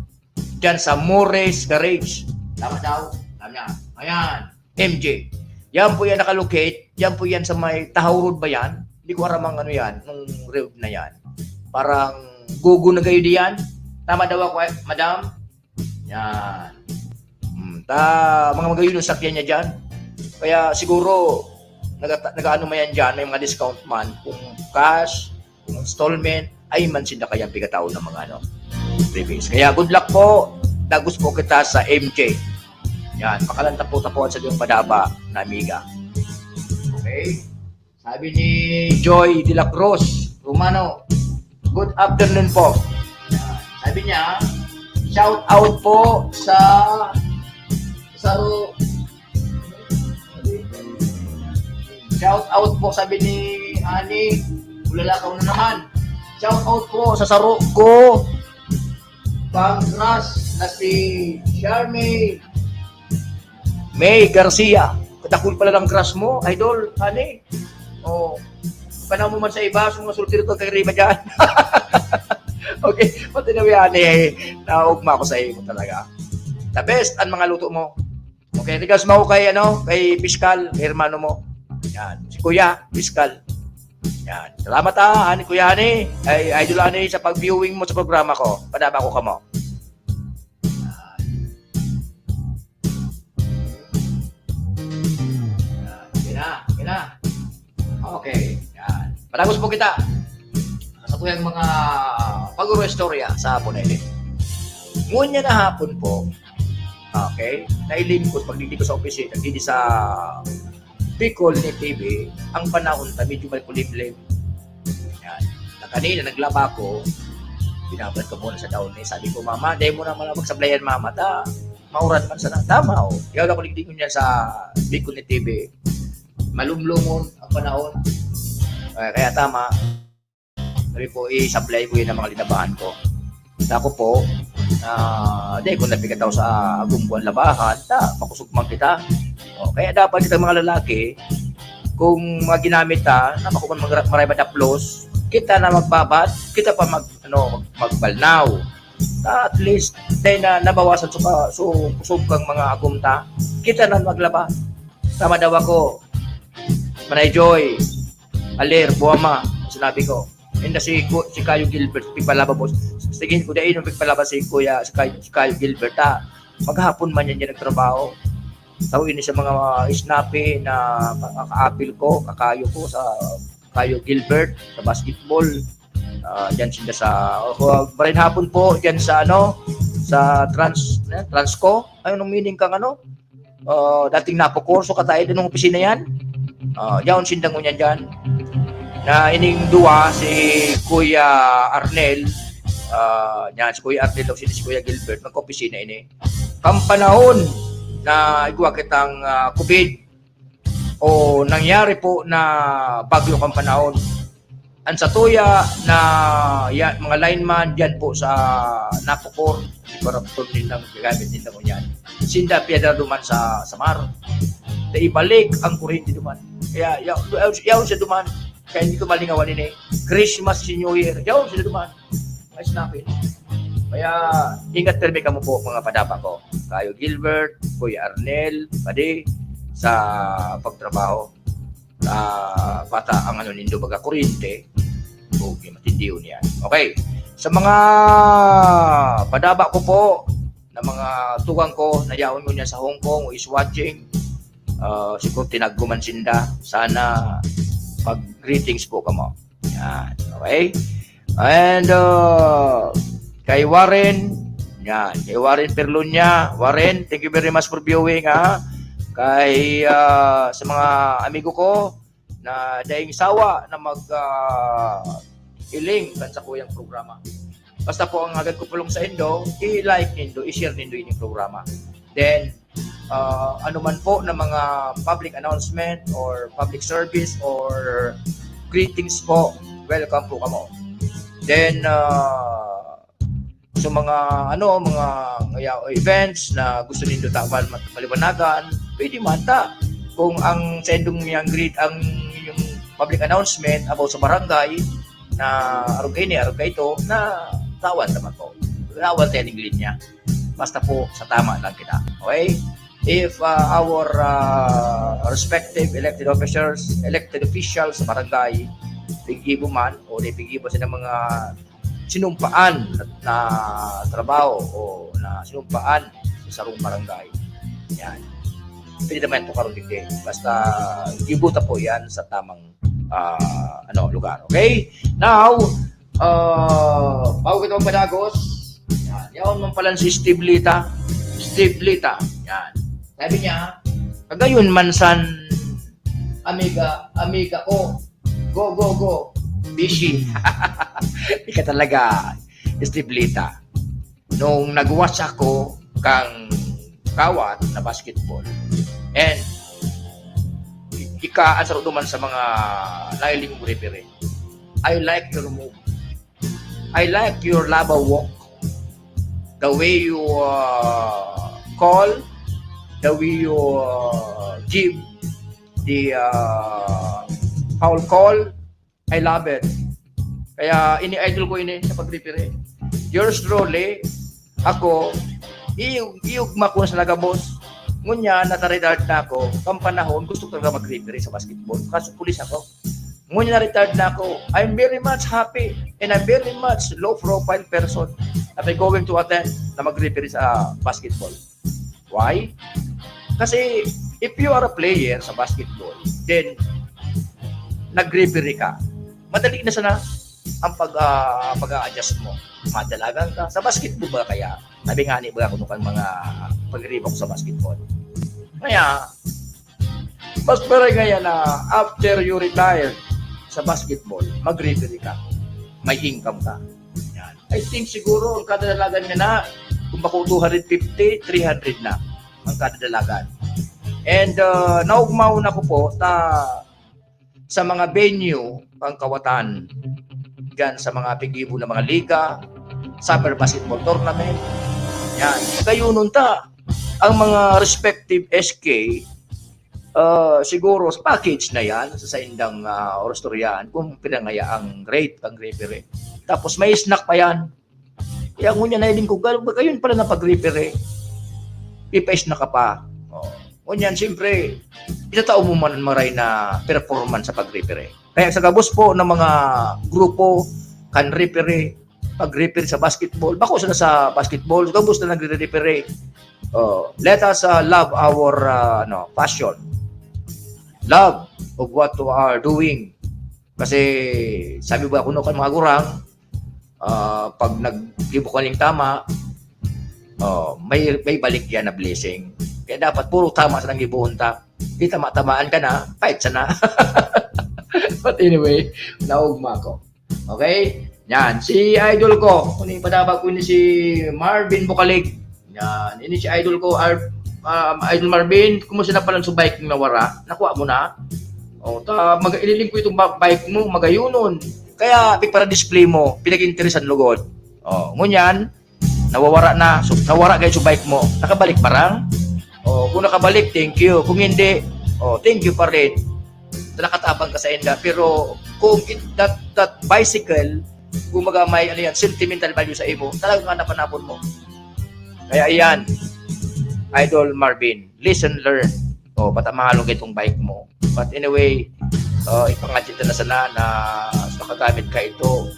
Speaker 2: dyan sa Morris Garage. Tama daw? Tama niya. Ayan. MJ. Yan po yan nakalocate. Yan po yan sa may Tahaw Road ba yan? Hindi ko aram ang ano yan, nung road na yan. Parang gugo na kayo diyan. Tama daw ako, madam? Yan. Mga magayulo sakyan niya dyan. Kaya siguro, nag-ano man yan dyan, may mga discount man. Kung cash, kung installment, ay mansin na kayang pigataon ng mga previous. Kaya good luck po. Nagus po kita sa MJ. Yan, pakalanta-po-tapuan sa iyong padaba na Amiga. Okay? Sabi ni Joy de la Cruz Romano, good afternoon po. Sabi niya, shout out po sa shout out po, sabi ni Ani, ulalakaw na naman. Shout out po sa saro ko, pang-crush na si Charmaine May Garcia. Katakul pala ng crush mo, Idol, Ani. O, panahon mo man sa iba, mga sultiro ko kay Rima dyan. Okay, pati na yan naugma ko sa iyo talaga. The best ang mga luto mo. Okay, regards mo kay kay Piskal, kay hermano mo. Yan, si Kuya Piskal. Yan. Salamat Ani, Kuya Ani. Ay Idol Ani sa pag-viewing mo sa programa ko. Padaba ko kamo. Yan. Okay. Yan. Patagos po kita sa tuyang mga pag-restorya sa hapon na ilin. Ngunya na hapon po. Okay. Nailim ko pag dito sa opisina, dito sa Bicol ni TV, ang panahon ta medyo may kulimlim. Yan. Na kanina naglaba ko, binabad ko muna sa daon eh. Sabi ko, Mama, dahil mo na magsablayan, Mama, mauran man sa tama o. Ikaw na kuligdi ko niya sa Bicol ni TV. Malumlumon ang panahon. Kaya tama. Sabi po, i-supply ko yun ang mga linabahan ko. Ako po, dahil kung napigataw sa agumbuan labahan, makusugmang kita. Kaya dapat kita mga lalaki, kung mga ginamit napakuman maray ba plus, kita na magbabat, kita pa magbalnaw. At least, dahil na nabawasan so kang mga agumta, kita na maglaba. Tama daw ako. Manay Joy, Aler, Buama, sinabi ko. And si Caio Gilbert, pigpalaba po. Sige ko dahil nung pigpalaba si Caio Gilbert, maghapon man yan nagtrabaho. Tawin sa mga snappy na kaka-apil ko, kakayo ko sa Caio Gilbert, sa basketball. Diyan sila sa marin hapon po diyan sa sa Transco. Anong meaning kang dating napokurso ka tayo din ng opisina yan. Yaon sindang mo niyan dyan. Na ining duwa si Kuya Arnel, si Kuya Arnel o si Kuya Gilbert, mag-opisina ini. Kampanahon na igwa kitang COVID o nangyari po na bagyo kang panahon. Ang sa tuya na mga lineman dyan po sa Napocor, iparaptor nilang gagamit nila mo yan. Sinda piadra duman sa Samar. Na ibalik ang kuryente duman. Kaya yaw siya duman. Kaya hindi ko malingawan ini. Christmas, New Year. Yaw, sila dumaan. Mga snapin. Kaya, ingat permi ka mo po mga padapa ko. Kayo Gilbert, Kuya Arnel, Padi, sa pagtrabaho. Bata ang ano nindo baga kuryente. Okay, matindi yun yan. Okay. Sa mga padaba ko po, na mga tugang ko, nayawan ko niya sa Hong Kong, who is watching, siguro tinagguman sinda. Sana pag-greetings po kamo. Yan. Okay? And kay Warren, yan. Kay Warren Perlunya. Warren, thank you very much for viewing, ha? Kay sa mga amigo ko na daing sawa na iling kan sa kuyang programa. Basta po ang agad ko pulong sa Indo, i-like nindo, i-share nindo yung programa. Then, ano man po na mga public announcement or public service or greetings po, welcome po kamo. Then, so mga events na gusto nindo maliwanagan, pwede man ta. Kung ang sendong yung yung public announcement about sa barangay na araw kayo ito na tawad naman po. Tawad tayo ng linya. Basta po sa tama lang kita. Okay? If our respective elected officers sa barangay, pigibo man o di pigibo sa mga sinumpaan na trabaho o na sinumpaan sa sarong barangay. Yan. Pwede naman ito karoon din. Basta ibuta po yan sa tamang lugar. Okay? Now, bago kita magpadagos, yan man pala si Steve Lita. Steve Lita. Yan. Sabi niya, kagayon mansan, amiga ko, go, busy. Ika talaga, Steve Lita. Nung nag-watch ako kang kawat na basketball, and ika answer duman sa mga nailing mo referee. I like your move. I like your lava walk. The way you call, the way you give the foul call, I love it. Kaya ini-idol ko ini sa pag-referee. Yours truly, ako, iyugma ko sa boss. Ngunya, nata-retard na ako. Kang panahon, gusto ko talaga mag-referee sa basketball. Kaso pulis ako. Ngunya, na-retard na ako. I'm very much happy and I'm very much low-profile person that I'm going to attend na mag-referee sa basketball. Why? Kasi if you are a player sa basketball, then nag-referee ka, madali na sana ang pag-a-adjust mo. Madalagan ka. Sa basketball ba kaya? Sabi nga ni ba kung mga pag-rebound sa basketball. Kaya, mas parang kaya na after you retire sa basketball, mag-referee ka. May income ka. Yan. I think siguro ang kadalagan nga na, kung bako 250, 300 na ang kadalagan. And naugmaw na ko po sa mga venue pangkawatan gan sa mga pigibo na mga liga, summer basketball tournament. Yan. Kayo nun ang mga respective SK siguro sa package na yan sa indang orastoryan kung pinangaya ang rate ang referee. Tapos may snack pa yan. Kaya ngunya na din ko, kayo pala na pag-referee. Ipa-snack ka pa. Ngunyan, siyempre, itatao mo man maray na performance sa pag-referee. Kaya sa gabos po ng mga grupo kan referee, pag-referee sa basketball, bako sila sa basketball, gabos na nagre-referee. Let us love our passion. Love of what we are doing. Kasi sabi ba kuno kan mga gurang, pag nag-gibo ka tama, may balik yan na blessing. Kaya dapat puro tama sa nang gibuhon ta. Di tama-tamaan ka na, kahit sana. But anyway, naugma ko. Okay? Yan. Si idol ko, kung ipadabag ko ni si Marvin Bukalig. Yan. Ini si idol ko, Idol Marvin, kumusta na pala sa bike na wara? Nakuha mo na? Ililing ko itong bike mo, magayunon. Kaya, para display mo, pinag-interesan lugod. Ngunyan, nawawara na. So, nawara kayo sa bike mo. Nakabalik parang? Kung nakabalik, thank you. Kung hindi, thank you pa rin. nakatabang ka sa enda. Pero kung that bicycle, kumaga may ano yan, sentimental value sa imo, talagang napanapon mo. Kaya ayan, Idol Marvin, listen, learn. O, patamahalong itong bike mo. But anyway, ipangatid na sana na makagamit ka ito.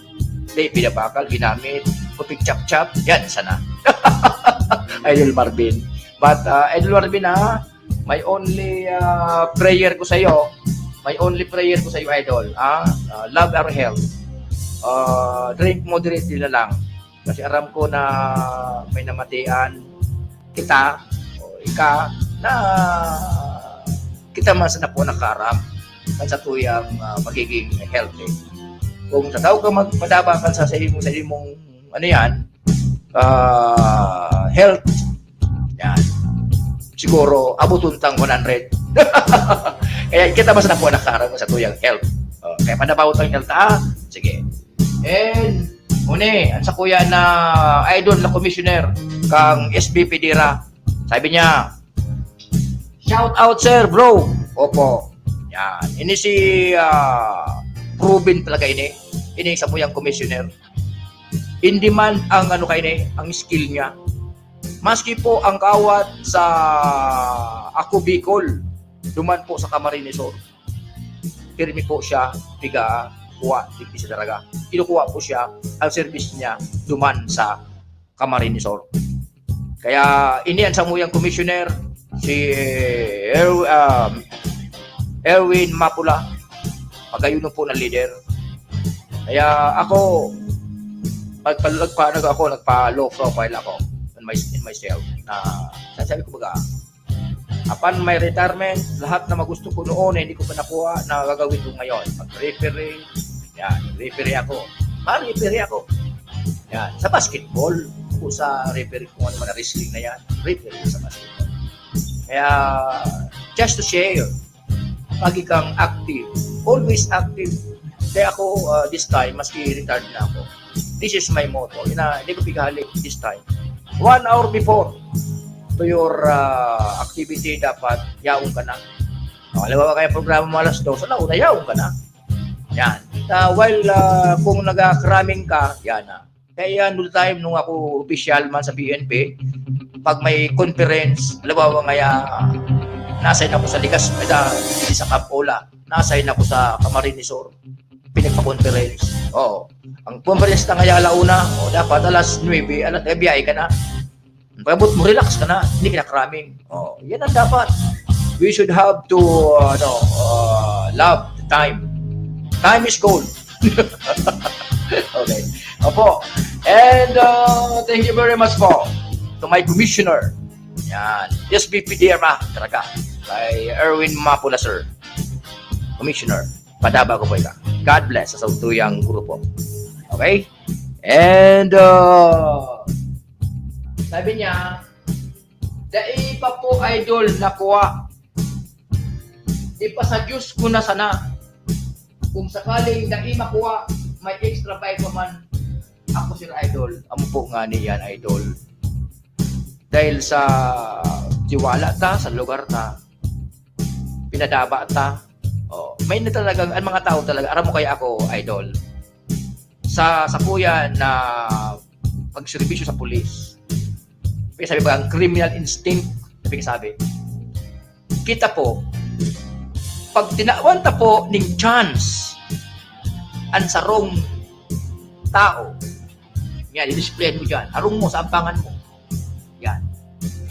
Speaker 2: Hindi, pinabakal, ginamit, kupig chap-chap, yan, sana. Idol Marvin. But, Idol Marvin, may only prayer ko sa iyo. May only prayer ko sa iyo, Idol. Love our health. Drink moderately na lang. Kasi aram ko na may namatian kita o ika na kita man sa napo nakaram sa tuyang magiging healthy. Kung sa tao ka magpadabakan sa imong ano yan, health, yan, siguro abutun tang 100. Kaya kita man sa napo nakaram sa tuyang health. Kaya padabaw tang health, sige. And ang sa kuya na idol na commissioner kang SBP Dira, sabi niya, shout out sir bro. Opo, yan, ini si proven talaga ini sa kuyang commissioner, in demand ang ano kay ini, ang skill niya, maski po ang kawat sa Ako Bicol duman po sa Camarines Sur, pirmi po siya piga kuha, hindi siya talaga. Kinukuha po siya, ang service niya duman sa Camarines Sur. Kaya iniyan sa muyang commissioner, si Erwin Mapula, pagayuno po ng leader. Kaya ako, nagpa-low profile ako in myself. Na sasabi ko baga, upon my retirement, lahat na magusto ko noon, hindi ko pa nakuha, na gagawin ko ngayon. Mag-referee, yan, referee ako. Ma-referee ako. Yan, sa basketball, o sa referee kung ano man na wrestling na yan, referee sa basketball. Kaya, just to share, pagi kang active, always active. Kaya ako, this time, maski retired na ako, this is my motto. Hindi ko pighalik this time. 1 hour before to your activity, dapat yaong ka na. Alam mo kaya programa mo alas 2, na yaong ka na. Yan. While kung nag-cramming ka, yan na. Kaya noong time nung ako official man sa PNP, pag may conference, alam kaya nasign ako sa Ligas, sa Capola, nasign ako sa Camarines Sur, pinagpa-conference. Oo. Ang conference na kaya alauna, dapat alas 9, biyay ka na. Pagabot mo, relax ka na, hindi ka na cramming. Yan ang dapat. We should have to love the time. Time is gold. Okay. Opo. And thank you very much po to my commissioner. Yan. SBP Dira talaga. Kay Erwin Mapula, sir. Commissioner. Padaba ko po ito. God bless sa tuyang grupo. Okay? And sabi niya, dai pa po idol nakuha. Di pa sa Diyos ko na sana. Kung sakaling dai makuha, may extra bike pa man, ako sir idol. Amo po nga niyan idol. Dahil sa tiwala ta, sa lugar ta, pinadaba ta. May na talagang, ang mga tao talaga, aram mo kaya ako idol. Sa kuya na pagserbisyo sa pulis. Sabi ba, ang criminal instinct, sabi, kita po, pag tinawan ta po ning chance ang sarong tao, yan, i-display mo dyan, arong mo sa ampangan mo, yan,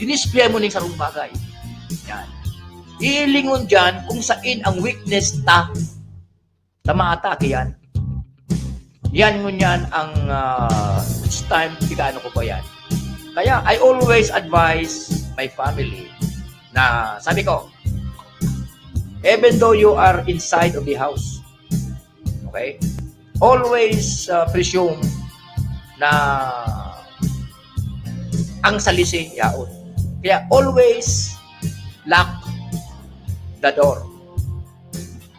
Speaker 2: i-display mo ning sarong bagay, yan, ilingon dyan kung saan ang weakness ta, sa maatake yan, yan ngunyan ang it's time, ano ko ba yan. Kaya I always advise my family na sabi ko, even though you are inside of the house, okay, always presume na ang salisi yaon. Kaya always lock the door.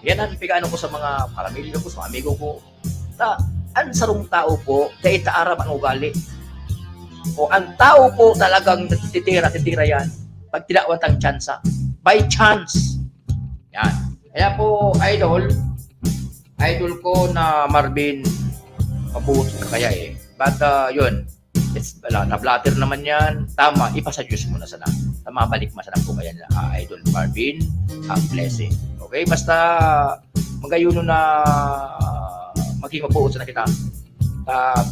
Speaker 2: Yan ang pigano ko sa mga karamilyo ko, sa mga amigo ko. Ang sarong tao po, kaya itaaram ang ugali. O ang tao po talagang titira yan pag tinawat ang tsansa. By chance. Yan. Kaya po, idol ko na Marvin, mabuti ka kaya eh. But yun, na-blatter naman yan. Tama, ipasa Diyos mo na sana. Mabalik masarap po kaya idol Marvin, ang blessing. Okay, basta magayuno na maging mabuot na kita.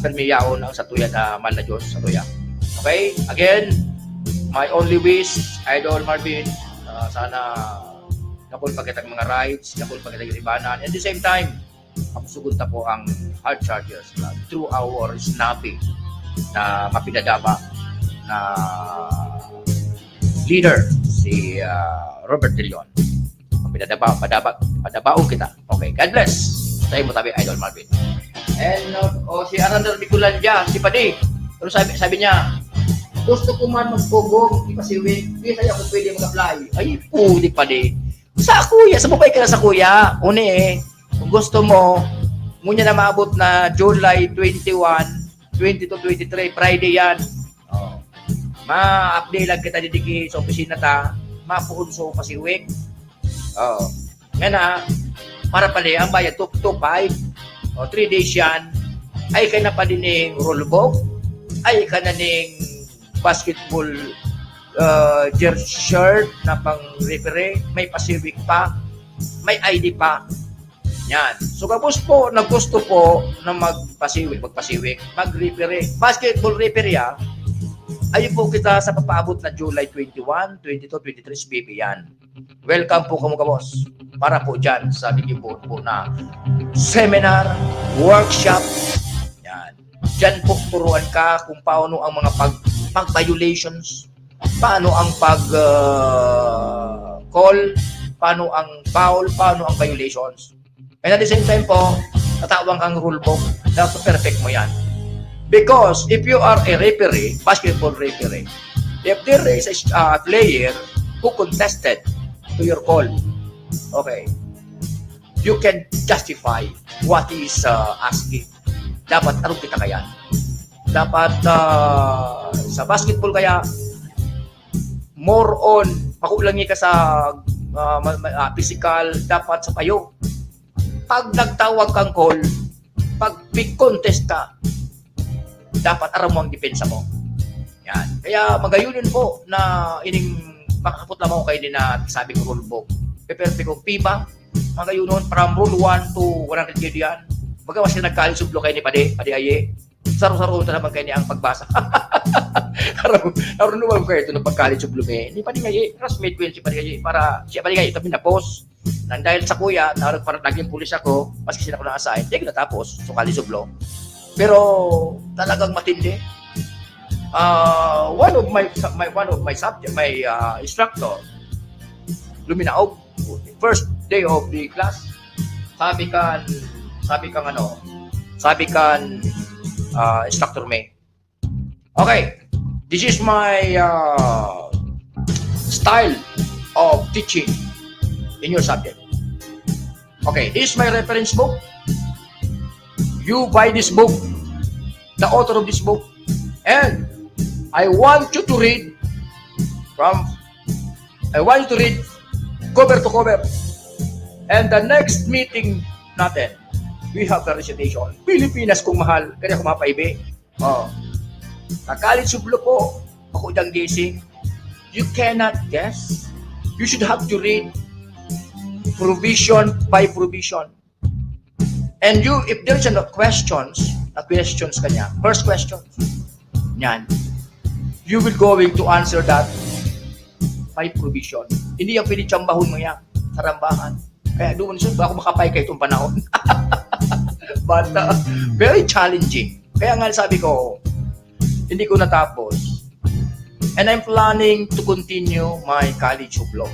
Speaker 2: Permiyaon ang satuya na mahal na Diyos, satuya. Okay, again, my only wish, idol Marvin, sana nakul pa kitang mga rights, nakul pa kitang ibanan. At the same time, mapusugunta po ang hard chargers through our snapping na mapinadaba na leader si Robert De Leon. Padabaon kita. Okay, God bless. Tayo mo tabi, idol Marvin. And si Arandar Bicolandia, si Padi. Pero sabi niya, gusto ko man magpugong, ipasiwig. Hindi sa'yo ako pwede mag-apply. Ay, pwede Padi. Sa kuya, sa bubay ka na sa kuya. Uni eh, kung gusto mo, ngunya na maabot na July 21, 22-23, Friday yan. Ma-update lang kita didiki sa opisina ta, mapuunso pasiwig. Nga na, para pala ang bayad 2-5, 3 days yan, ay ka na pa din ng rollbook, ay ka na ng basketball jersey shirt na pang referee, may pasiwig pa, may ID pa. Yan. So kapos po, naggusto po na magpasiwig, mag-referee, basketball referee ayun po kita sa papaabot na July 21, 22, 23, baby yan. Welcome po kamo kabos. Para po dyan sa bigyan po na seminar, workshop. Yan. Dyan po turuan ka kung paano ang mga pag-violations, paano ang pag-call, paano ang foul, paano ang violations. And at the same time po, tatawang kang rulebook, dapat perfect mo yan. Because if you are a referee, basketball referee, if there is a player who contested to your call, okay, you can justify what he is asking. Dapat arong kita kaya. Dapat sa basketball kaya, more on, makulangi ka sa physical, dapat sa payo. Pag nagtawag kang call, pag big contest ka, dapat aram mo ang depensa mo. Yan. Kaya magayunin po na ining makakapot lamang ko kayo din na sabi ko rulebook. Peperte ko, PIBA, magayunon, from rule 1 to 100 yan. Magawas na nagkalit sublo kayo ni Padi Aye. Saro-saro na naman kayo ni ang pagbasa. Naroon naman kayo ito ng pagkalit sublo kayo. Ni Padi Aye, classmate ko yun si Padi Aye. Para siya Padi Aye, ito na-post. Nang dahil sa kuya, parang naging pulis ako, maski sila ko na-assign, hindi ko natapos, so kali sublo. Pero talagang matindi. One of my subject, my instructor, luminaog, first day of the class, sabi kan instructor May. Okay, this is my style of teaching in your subject. Okay, this is my reference book. You buy this book, the author of this book, and I want you to read cover to cover. And the next meeting natin, we have the recitation. Pilipinas kung mahal, kaya kumapaibe. Nakalit sublo po, ako dang gising. You cannot guess. You should have to read provision by provision. And you, if there's no questions kanya, first question, yan, you will going to answer that by provision. Hindi yung pinitsambahon mo yan, sarambahan. Kaya doon ba ako makapay kayo itong panahon? But very challenging. Kaya nga sabi ko, hindi ko natapos. And I'm planning to continue my college of law.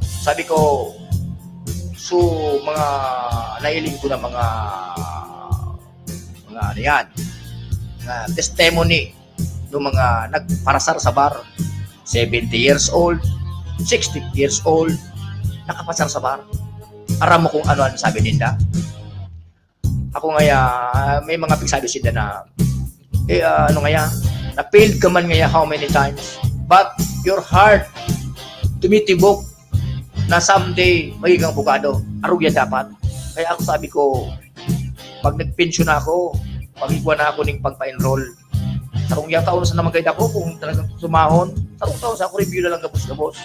Speaker 2: Sabi ko, so mga nailing ko na mga ano yan, mga testimony ng mga nagparasar sa bar, 70 years old, 60 years old, nakapasar sa bar. Aram mo kung ano sabi ninda. Ako ngaya, may mga pigsabi sila na, na-failed ka man ngaya how many times, but your heart tumitibok, na someday magiging abogado. Arog yan dapat. Kaya ako sabi ko, pag nag-pension ako, pag-igwa na ako ng pagpa-enroll. Sarong yung taon sa naman kayo ako, kung talagang sumahon, sarong taon sa ako, review na lang gabos-gabos.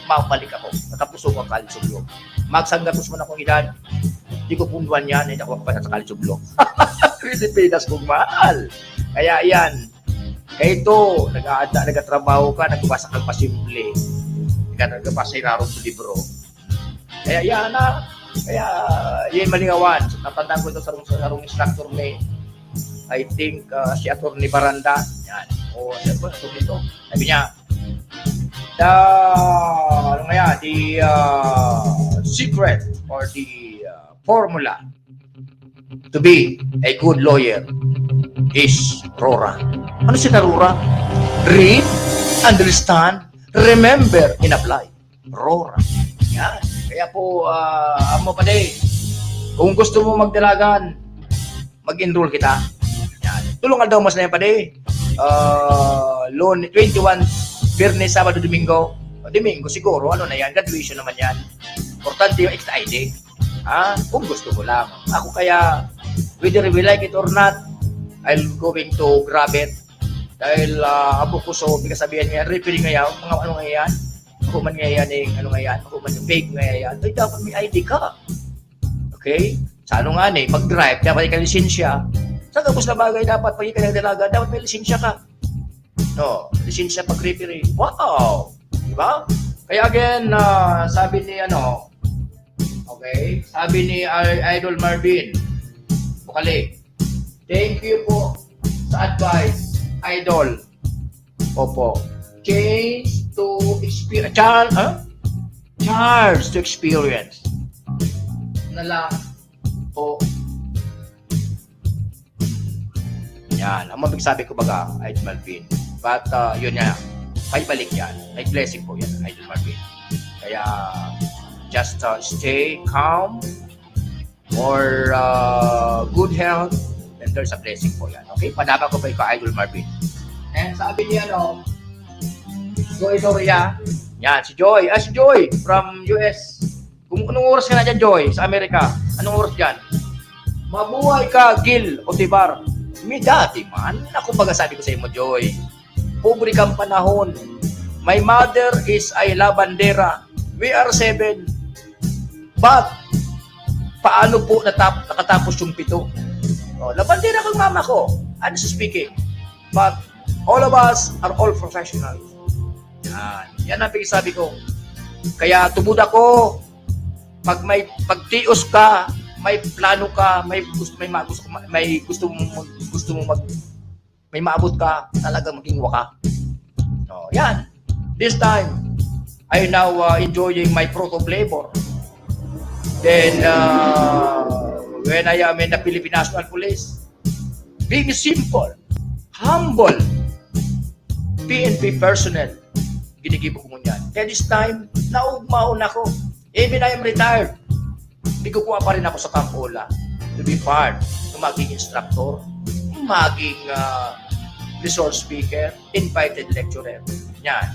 Speaker 2: Mabalik ako. Natapos ako ang College of Law. Magsanggatos man akong edad. Hindi ko punduan yan, hindi ako kapasa sa College of Law. Pilipinas kong mahal. Kaya yan. Kaya ito, nagatrabaho ka, nagbasa kang pasimple. Nagbasa yung narong sa libro. Kaya yan na. Kaya yan malingawan. So, natandaan ko ito sa sarong instructor may I think si Atty. Baranda. Yan. O siya po, ito. Sabi niya, the secret or the formula to be a good lawyer is RORA. Ano si RORA? Read, understand, remember, and apply. RORA. Yan. Kaya po, amo pa din, kung gusto mo magdalagan, mag-enroll kita. Yan. Tulungan daw mas na yan pa din. Loan 21, Viernes, Sabado, Domingo. Domingo siguro, ano na yan, graduation naman yan. Importante yung extra ID. Kung gusto mo lang. Ako kaya, whether we like it or not, I'm going to grab it. Dahil abo ko so, bigkasabihan nga, referee nga yan, mga ano nga yan, ako man nga yan, ano nga yan, ako man yung fake nga yan, ay dapat may ID ka. Okay? Sa ano nga pag-drive, dapat ka lisensya. Sa gabos na bagay, dapat pag ka dalaga, dapat may lisensya ka. No, lisensya pag-referee. Wow! Diba? Kaya again, sabi ni okay, sabi ni Idol Marvin Bukali, thank you po sa advice, Idol. Opo. Change to experience. Charge to experience. Na lang po. Yan. Ang mabigsabi ko baga, Idol Marvin. But, yun nga. May balik yan. May blessing po yan, Idol Marvin. Kaya, just stay calm, or good health, and there's a blessing po yan. Okay? Padaba ko pa ikaw, Idol Marvin. And sabi niya, Joy Doria. Yan, si Joy. Si Joy from US. Kung anong oras ka na dyan, Joy, sa Amerika? Anong oras dyan? Mabuhay ka, Gil Otibar. May dati man. Ako baga sabi ko sa iyo mo, Joy. Pobre kang panahon. My mother is a labandera. We are 7. But, paano po nakatapos yung 7? Labandera kang mama ko. Honestly speaking. But, all of us are all professionals. Yan ang sabi ko. Kaya tubod ako, pag may pagtios ka, may plano ka, may maabot ka, talaga maging waka. Yan. This time, I now enjoying my proto flavor. Then, when I am in the Philippine National Police, being simple, humble, PNP personnel, ginigibo ko mo yan. Kaya this time, naugmaon ako. Even I am retired, hindi ko kuha pa rin ako sa Campola to be part ng maging instructor, maging resource speaker, invited lecturer. Yan.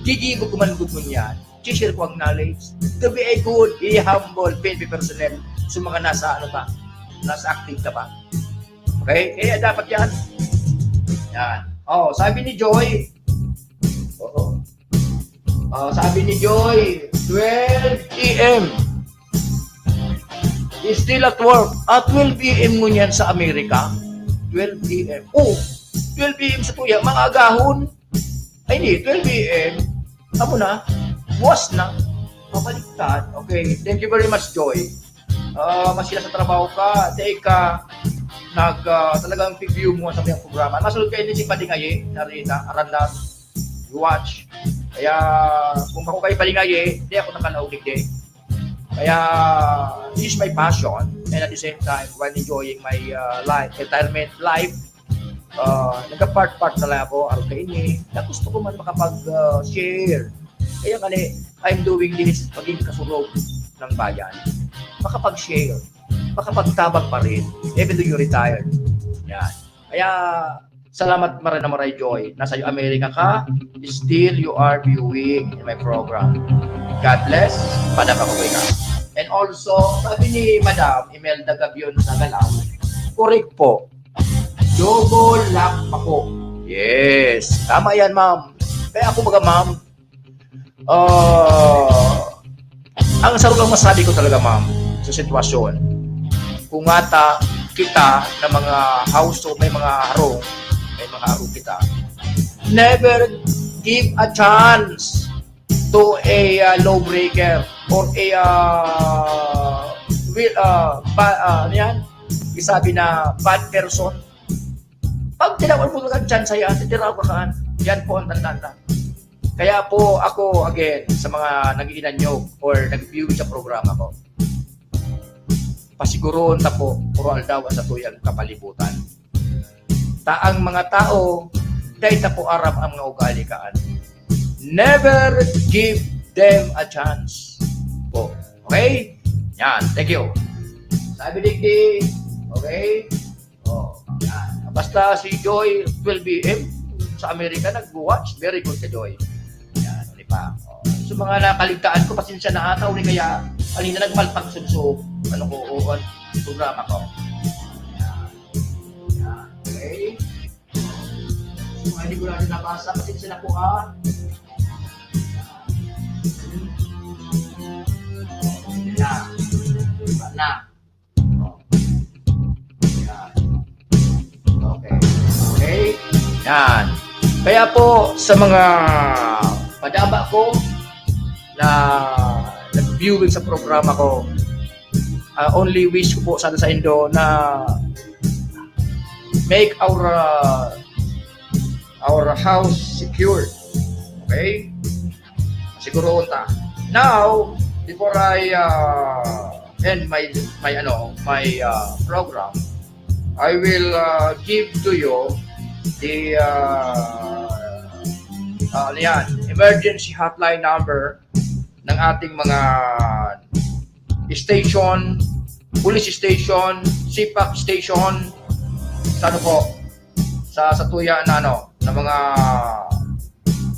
Speaker 2: Gigibo ko man good mo yan. Share ko ang knowledge. To be a good, humble PNP personnel sa mga nasa active ka ba. Okay? Kaya dapat yan. Yan. Sabi ni Joy, sabi ni Joy, 12 p.m. is still at work. 12 p.m. mo yan sa Amerika. 12 p.m. 12 p.m. sa tuya. Mga agahon. Ay hindi, 12 p.m. Amo na. Buwas na. Mabaliktad. Okay. Thank you very much, Joy. Masila sa trabaho ka. Dahil ka talagang view mo sa mga programa. Masunod kayo din si Padingaye, Narita, Arandas, watch. Kaya kung ako kayo Padingaye, hindi ako nakalaunig din. Kaya this is my passion, and at the same time while enjoying my retirement life, nagka-part na lang ako araw kayo na gusto ko man makapag-share. Kaya I'm doing this maging kasulog ng bayan. Makapag-share, makapagtabang pa rin, even though you're retired. Yan. Kaya Salamat maray Joy. Nasa Amerika ka, still you are viewing my program. God bless. Padam ako ka. And also, sabi ni Madam Imelda Gabion sa Galaw, correct po. Double lock ako. Yes. Tama yan, ma'am. Kaya ako baga, ma'am, ang sarugang masabi ko talaga, ma'am, sa sitwasyon, kung ata kita na mga household, may mga harong kita, never give a chance to a lawbreaker or a isabi na bad person. Pag tinawan mo lang chance yan, titiraw ka kaan. Yan po ang tanda. Kaya po ako, again, sa mga nag-iinanyog or nag-viewing sa programa ko, pasiguron na po, puro aldaw sa tuyang kapalibutan. Taang mga tao, dahil na po arap ang mga ugali kaan. Never give them a chance. Po. Okay? Yan. Thank you. Sabi Digdi. Okay? Oh, yan. Basta si Joy 12 PM sa Amerika nag-watch. Very good ka, Joy. Yan. Hindi pa. Oh. So mga nakaligtaan ko, pasensya na ata. Uli kaya, alina nagmalpang sunsub. Ano ko, programa ko. Okay. So, hindi ko natin nabasa. Pasensya na po Yan. Diba na? Oh. Yan. Okay. Okay. Yan. Kaya po, sa mga padaba ko na nag-viewing sa programa ko, only wish ko po sana sa Indo na make our house secure. Okay? Siguro ta. Now, before I end my program, I will give to you the emergency hotline number ng ating mga station, police station, CPAC station, sa ano po, sa tuya na ng mga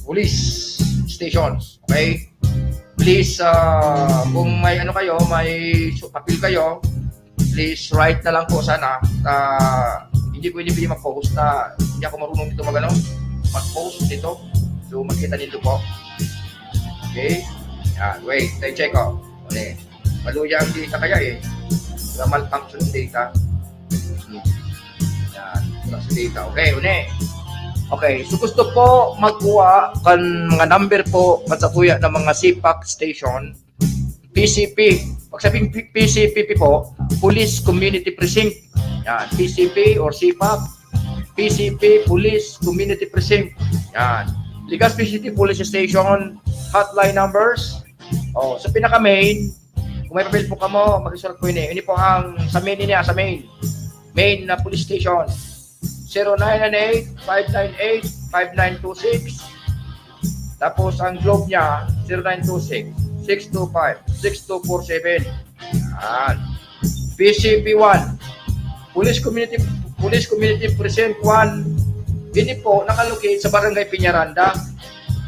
Speaker 2: police stations. Okay? Please, kung may kayo, may papel kayo, please write na lang po sana. Hindi pwede mag-post. Hindi ako marunong dito mag-post dito. So, makita dito po. Okay? Yan, wait, tayo check ko. Okay. Maluyang data kaya malfunction data. Yan, wala sa data. Okay, une. Okay, so gusto po magkuha kan mga number po sa tuya ng mga CPAC station, PCP. Pag sabing PCP po, Police Community Precinct. Yan, PCP or CPAC. PCP, Police Community Precinct. Yan. Legazpi City Police Station, hotline numbers. Oh, sa pinaka-main, kung may papel po kamo, mag-resort po ini. Ini po ang sa main niya, sa main na police station. 0998-598-5926. Tapos ang globe niya 0926-625-6247. Yan. PCP1 Police Community Precinct 1. Ini po nakalocate sa Barangay Piñaranda,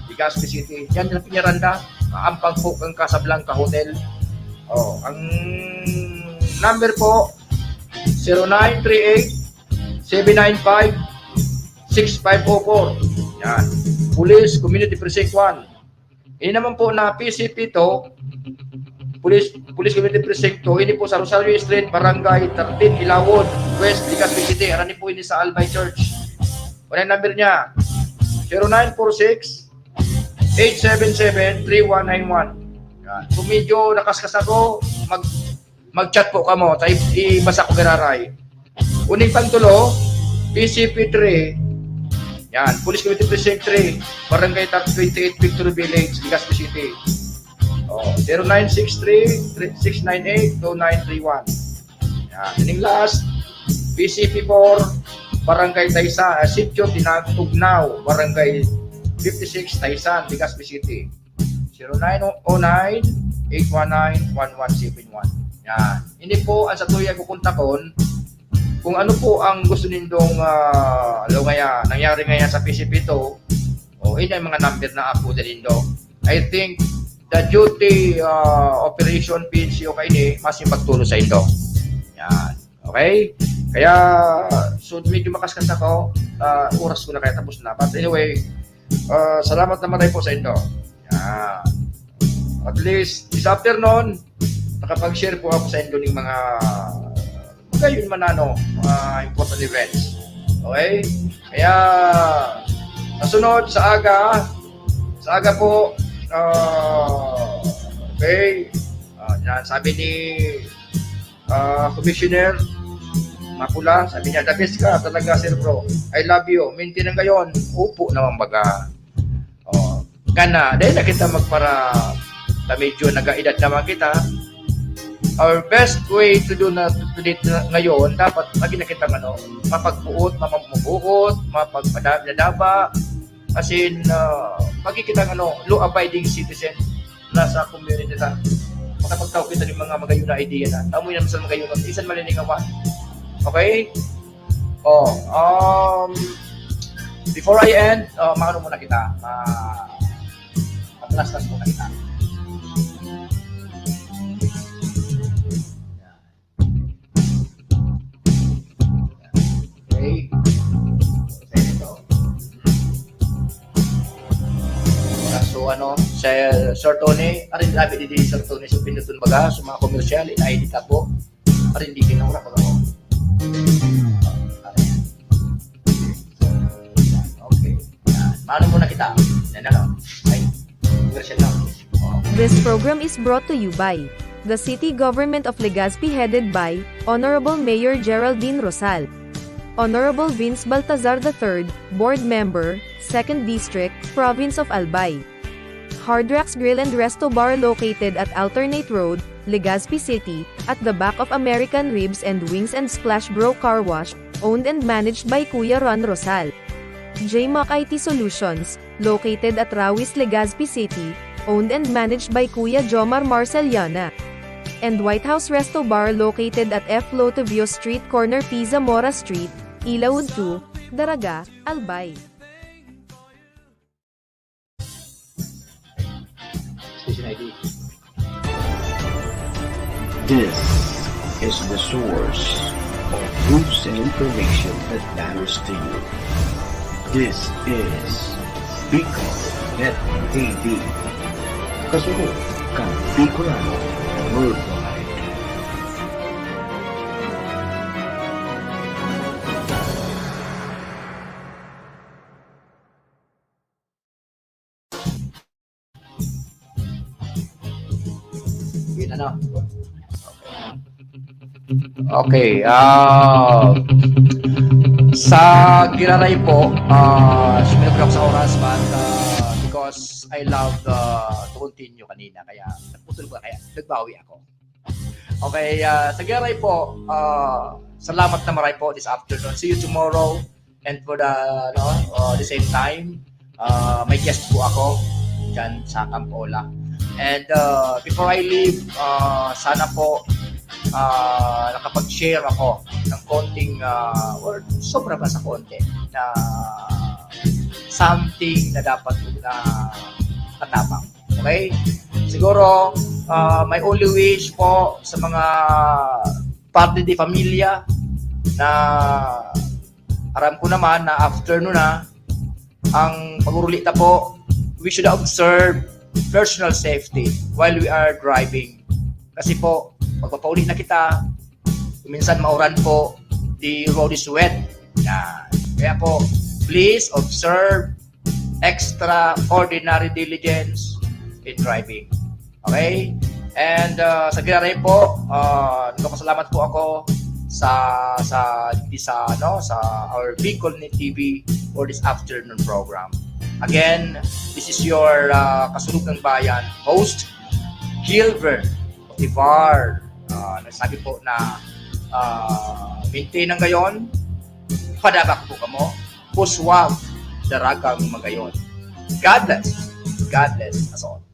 Speaker 2: Legazpi City. Yan yung Piñaranda, ampang po ang Casablanca Hotel. Oh, ang number po 0938-795-6504. Yan. Police Community Precinct 1. Ini naman po na PCP to, Police Community Precinct 2. Ini po sa Rosario Street, Barangay 13, Ilawod, West, Legazpi City. Arani po ini sa Albay Church. Ano yung number niya? 0946-877-3191. Yan. Kung medyo nakaskas ako, mag-chat po ka mo. Tayo ibasa ko gararay. Uning pantulo, PCP3. Yan. Police Community Precinct 3. Barangay 28, Victory Village, Legazpi City. 0963-698-2931. Yan. Uning last, PCP4. Barangay Taysa, Sitio Tinatugnaw, Barangay 56, Taysan, Legazpi City. 0909-819-1171. Yan. Ini po ang sa tuya kukontakon kung ano po ang gusto nindong nangyari ngayon sa PCP to, yun ang mga number na ako din nindo. I think the duty operation PNCO kayo ni mas yung pagtulong sa indo. Yan. Okay? Kaya, so medyo makaskas ako, oras ko na kaya tapos na. But anyway, salamat naman tayo po sa indo. Yan. At least, this afternoon, nakapag-share po ako sa indo ng mga gayon man important events. Okay? Kaya, nasunod sa aga po, okay, yan, sabi ni Commissioner Mapula, sabi niya, the best ka talaga, Sir Bro. I love you. Maintain ang gayon. Upo naman baga. Kana, dahil na kita magpara na medyo nag-aedad naman kita, our best way to do na ngayon, dapat lagi na kita mapagbuot, mapagpadadaba, as in, lagi kita law-abiding citizen na sa community na makapagtao kita ng mga magayon na idea na. Tamo yun sa magayon na isan maliningawan. Okay? Before I end, maano muna kita. Atlas-tas muna kita. Okay? So Sir Tony, arin labi di Sir Tony sa pinutun baga sa mga komersyal, ina-edit ako. Arin di kinawala ko ako. Okay. Maano muna kita? Ay, komersyal na.
Speaker 4: This program is brought to you by the City Government of Legazpi headed by Honorable Mayor Geraldine Rosal, Honorable Vince Baltazar III, Board Member, 2nd District, Province of Albay. Hard Rocks Grill and Resto Bar located at Alternate Road, Legazpi City, at the back of American Ribs and Wings and Splash Bro Car Wash, owned and managed by Kuya Ron Rosal. JMAC IT Solutions, located at Rawis, Legazpi City, owned and managed by Kuya Jomar Marceliana. And White House Resto Bar located at F. Lotavio Street Corner Pisa Mora Street, Ilaud 2, Daraga, Albay.
Speaker 2: Station ID.
Speaker 5: This is the source of news and information that matters to you. This is Bicol Net TV. Kasunod kang Bicolano Worldwide.
Speaker 2: Yun Okay, sa Giraray po, sumunod ako sa oras but because I love to continue kanina, kaya nagputol ko kaya nagbawi ako. Okay, sa Giraray po, salamat na maray po this afternoon. See you tomorrow and for the same time, may guest po ako dyan sa Campola. And before I leave, sana po nakapag-share ako ng konting or sobra pa sa konti na something na dapat na katapang. Okay? Siguro, my only wish po sa mga parte de familia na aram ko naman na afternoon na ang pag-urulita po, we should observe personal safety while we are driving. Kasi po, pagpapauli na kita, minsan mauran po, the road is wet. Yan. Kaya po, please observe extraordinary diligence in driving. Okay? And sa Giraray po, nagpapasalamat po ako sa our Bicol Net TV for this afternoon program. Again, this is your Kasulog ng Bayan host, Gilbert Otivar. Nagsabi po na maintain ng gayon, padabak po kamo, puswag, daragang magayon. God bless. God bless us all.